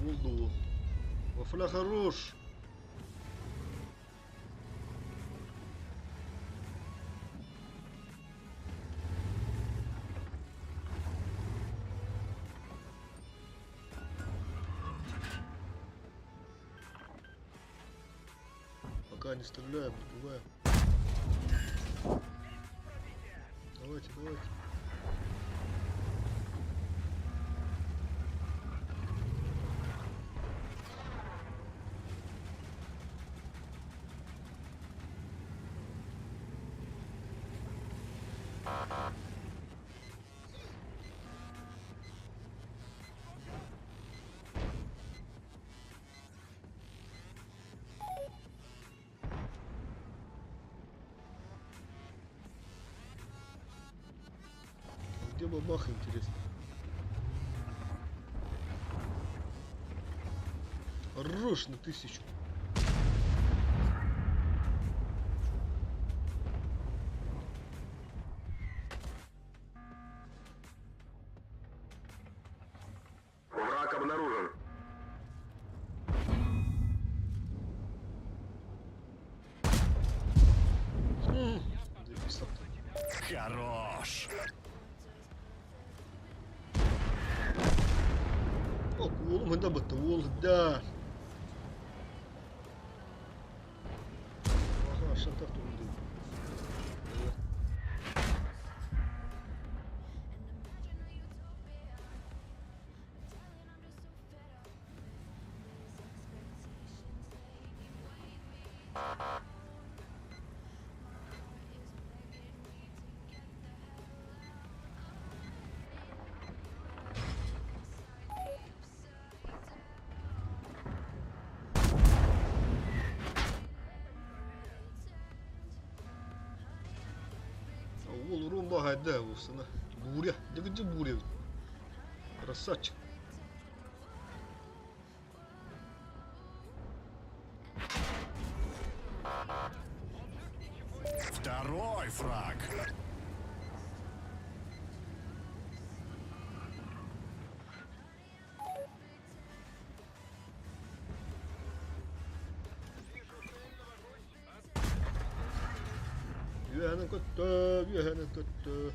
Oldu. Вафля хорош. Пока не стреляем, убиваем. Давайте, давайте. Где бабаха, интересно? Хорош на 1000. Враг обнаружен. Записал. Хорош. О, кулум это батул, да. Ага, шата тут. Ол румба гайда усына. Буря. Да где буря? Красавчик. Второй фраг. Yöhänen köttöö, yöhänen köttöö.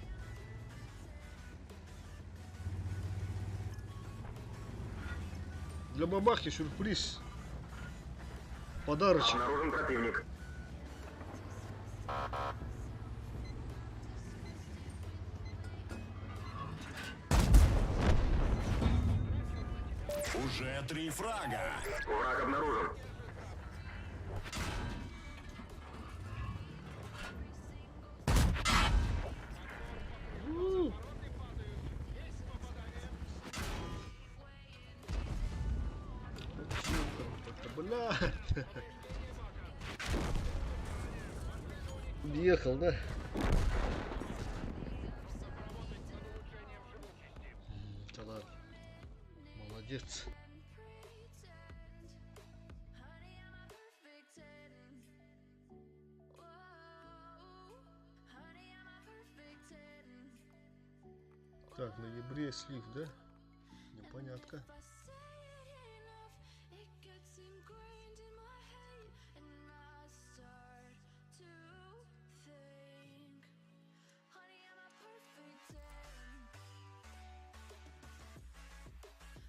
Для бабахи сюрприз. Подарочек. Обнаружен противник. Уже 3 фрага. Враг обнаружен. Блядь. Уехал, да? Да ладно. Молодец. Как, в ноябре слив, да? Непонятно.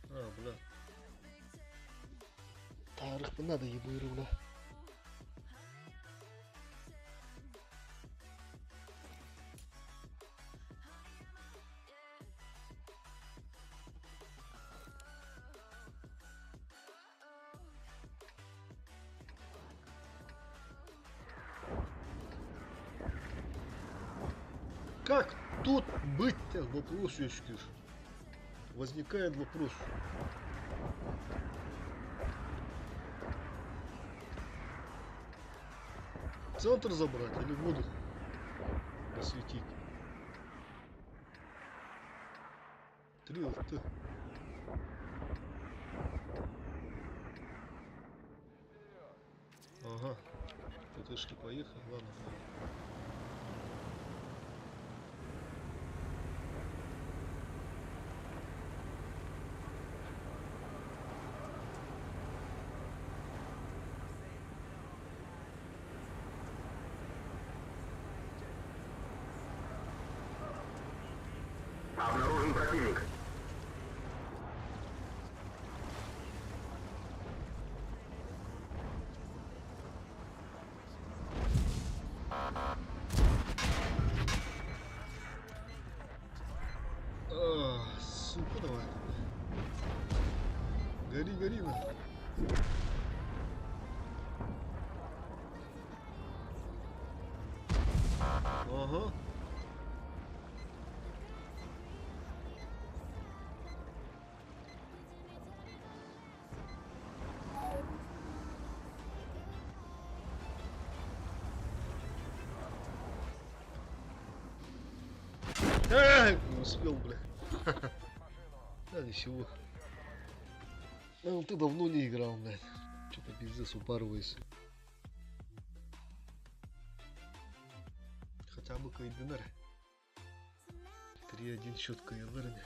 А, бля. Тарых надо ему ровно. Как тут быть-то? Вопрос, я считаю. Возникает вопрос. Центр забрать или воду посветить? Трил-то. Ага. ТТшки поехал, ладно. Обнаружен противник. Сука, давай. Гори, гори, на. Ага. Не успел, бля. Да, ничего. Ну, ты давно не играл, блядь. Что-то пиздец упарываюсь. Хотя бы Кайденер. 3-1 счет Кайденер.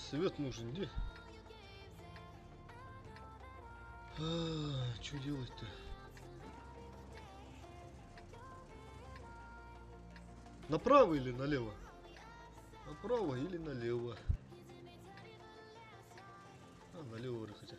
Свет нужен, где? Что делать-то? Направо или налево? Направо или налево? А, налево вроде хотя.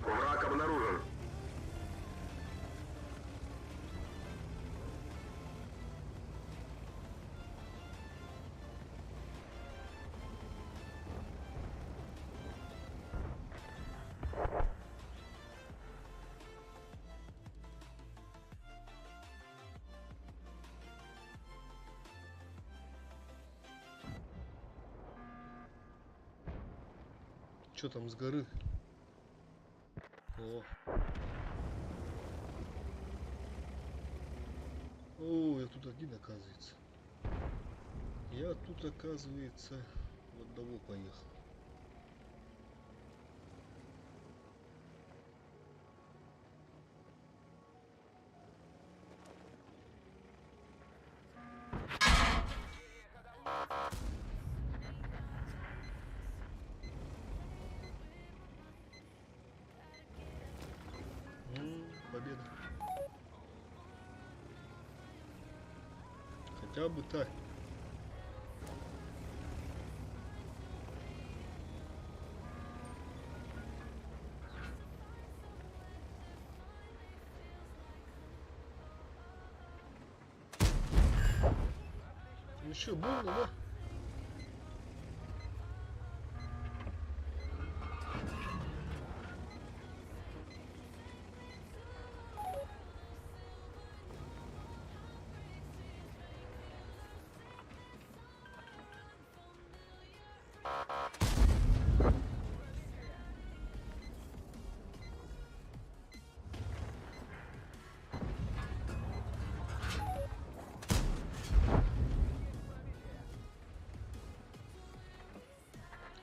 Враг обнаружен. Что там с горы? О. О, я тут один, оказывается. Я тут, оказывается, в одного поехал. Победа. Хотя бы так. Ну что, больно, да?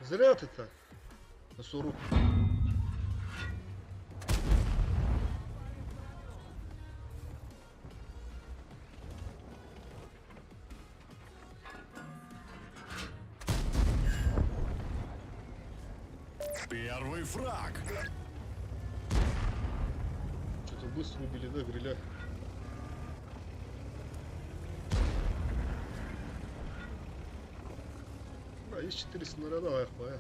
Зря ты так, Асуру. Первый фраг. Что-то быстро убили, да, гриля? Да, есть 4 снаряда, эх, моя.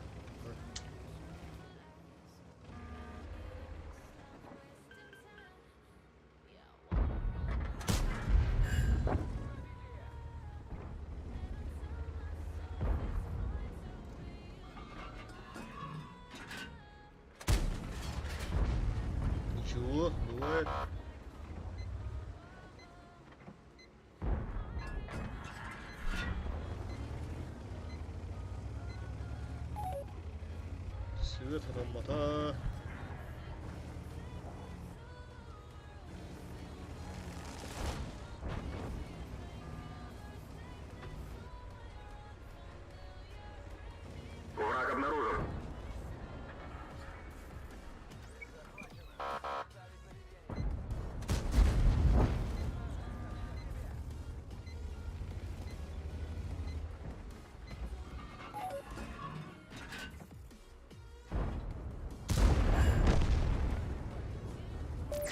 Ничего, бывает. Свет, аромата. Враг обнаружен.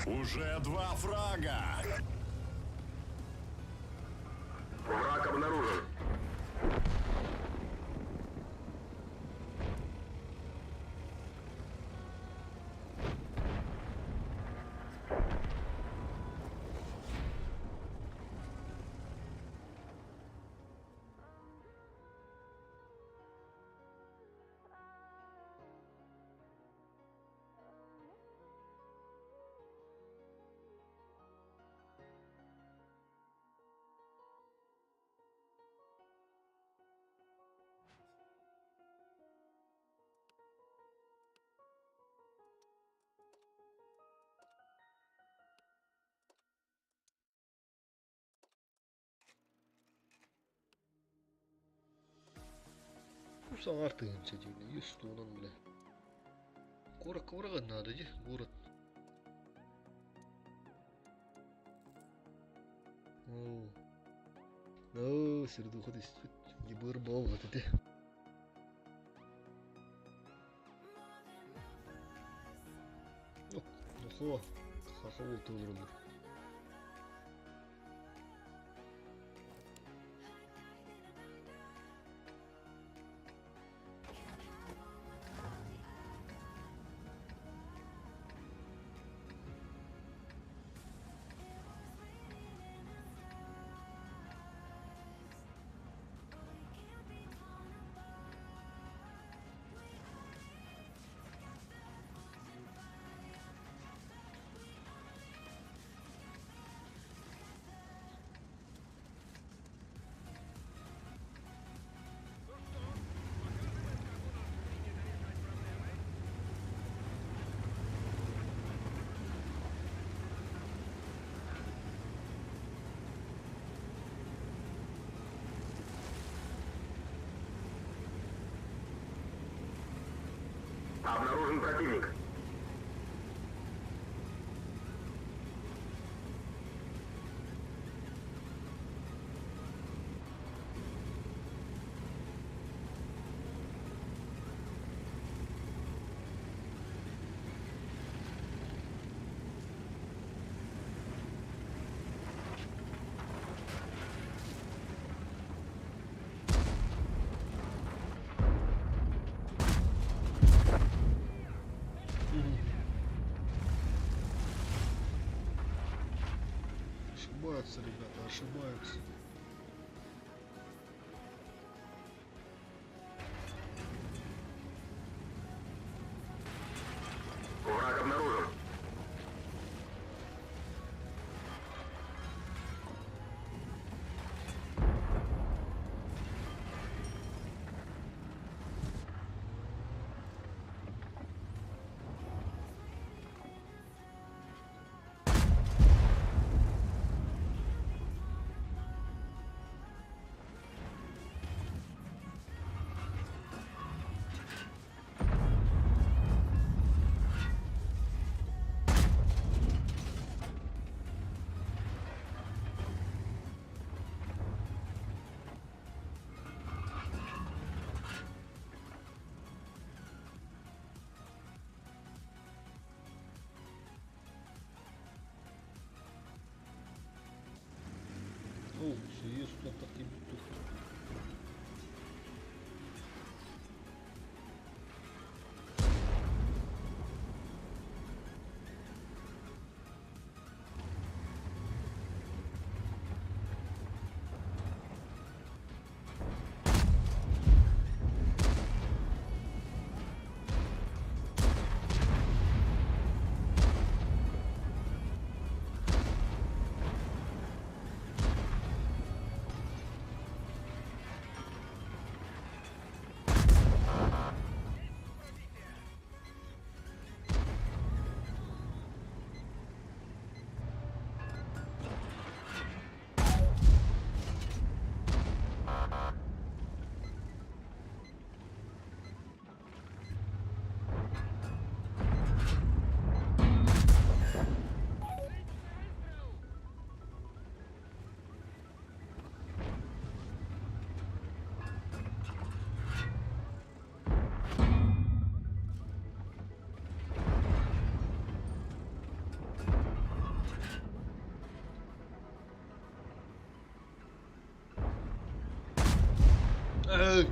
Уже 2 фрага. Враг обнаружен. Kursan artığın çekiyle 100 tuğunun bile. Korak korak надо, де город. О, сердуха действительно не бырбал вот это. Ну, хахол тоже был. Обнаружен противник. Ошибаются, ребята, ошибаются. Враг обнаружен. О, все есть тут такие тут. Эй!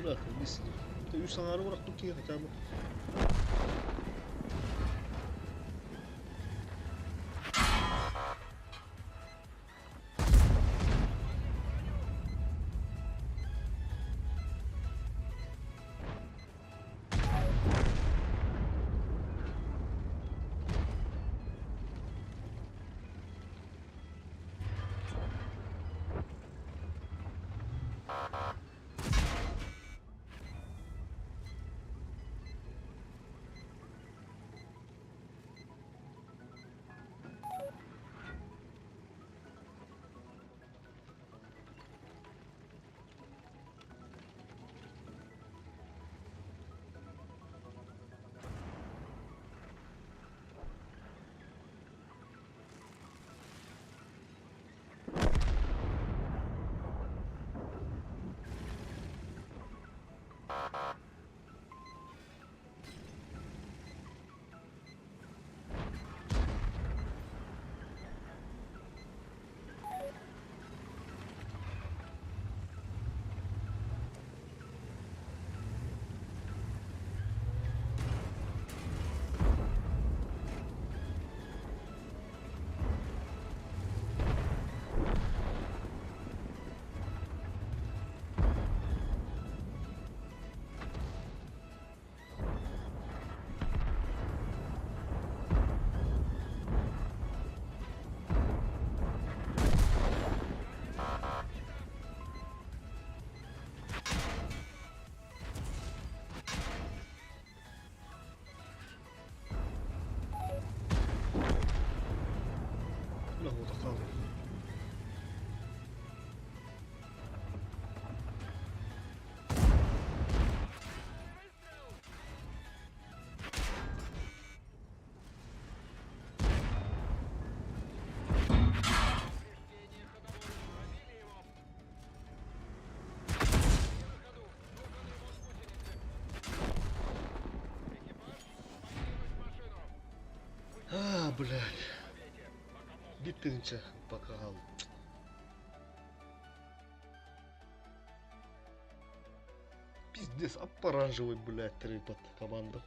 Bırak, biz de 3 tane bıraktık ki хотя бы. блядь. Битынча покагал. Пиздец, оранжевый, блядь, трипод команда.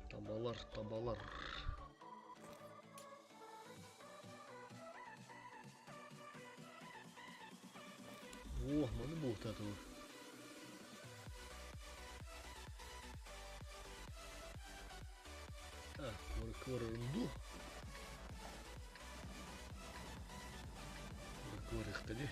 Табалар, табалар. О, mana bu tatlı. Так, кварынду. Кварыхтали.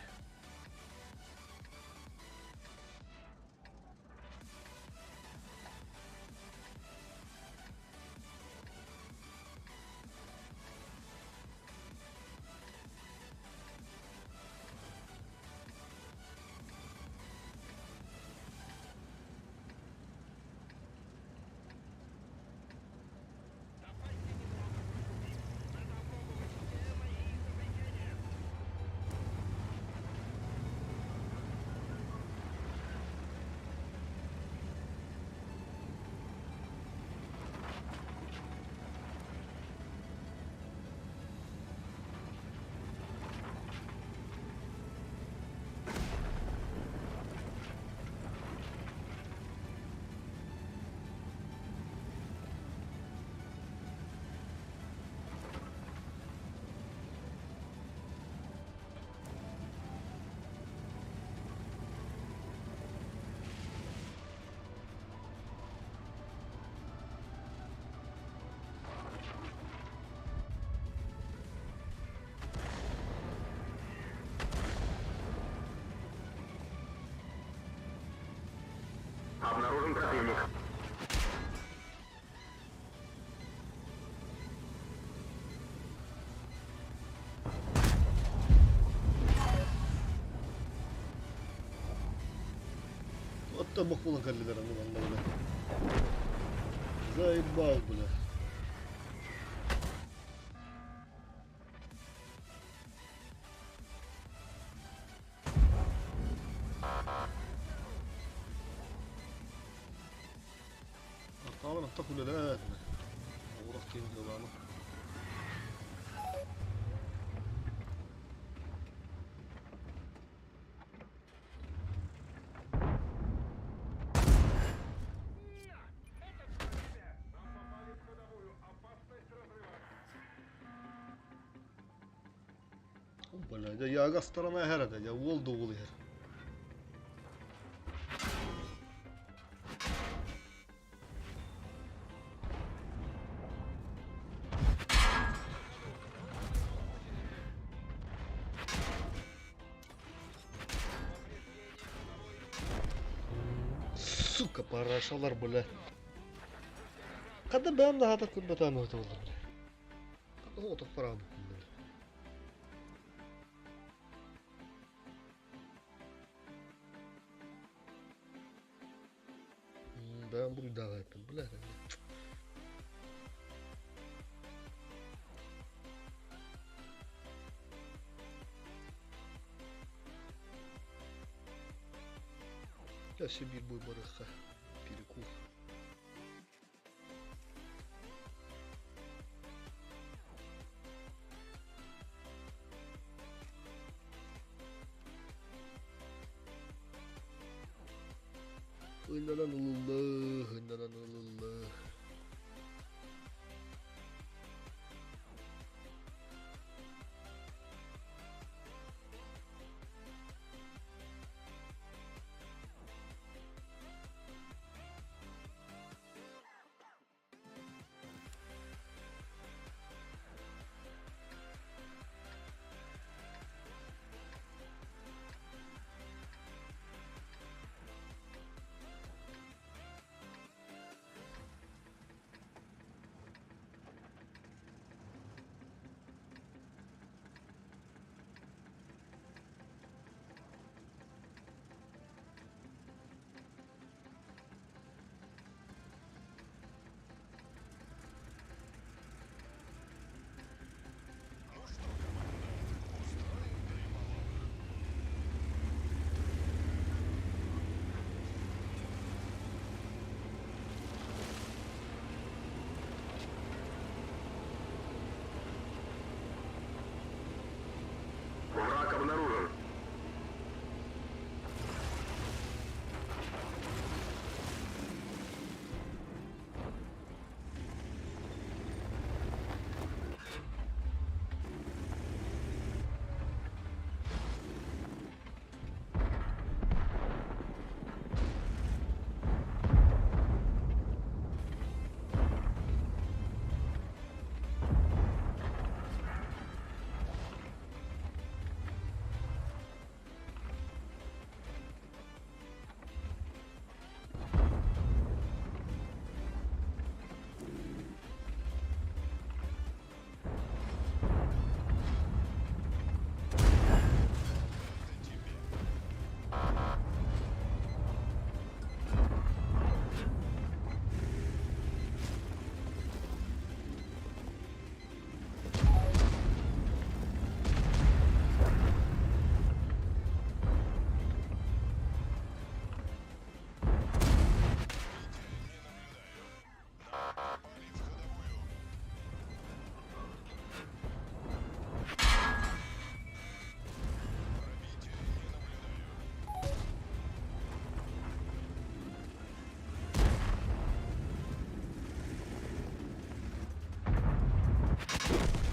Обнаружен противник. Вот там бахула каллидера, ну ладно, бля. Заебал, бля. طبعا افتكروا لا وراح كينج بقى Бля, да яга сторона herhalde ya oldu oluyor. Сука, парашалар, бля. Когда ben daha da kulübeten orta oldu bля. O da para bu. Ben bunu daha ettim, bля. Я себе бой барыха. Перекур. Hındanan.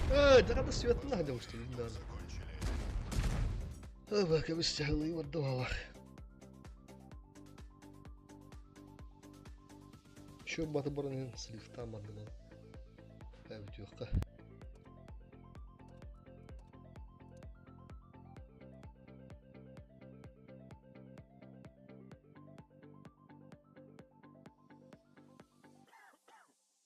Да когда свет надо уж не надо. Бака выстягли вот давала. Şu batı buranın sınıftan bandı. Evet yok.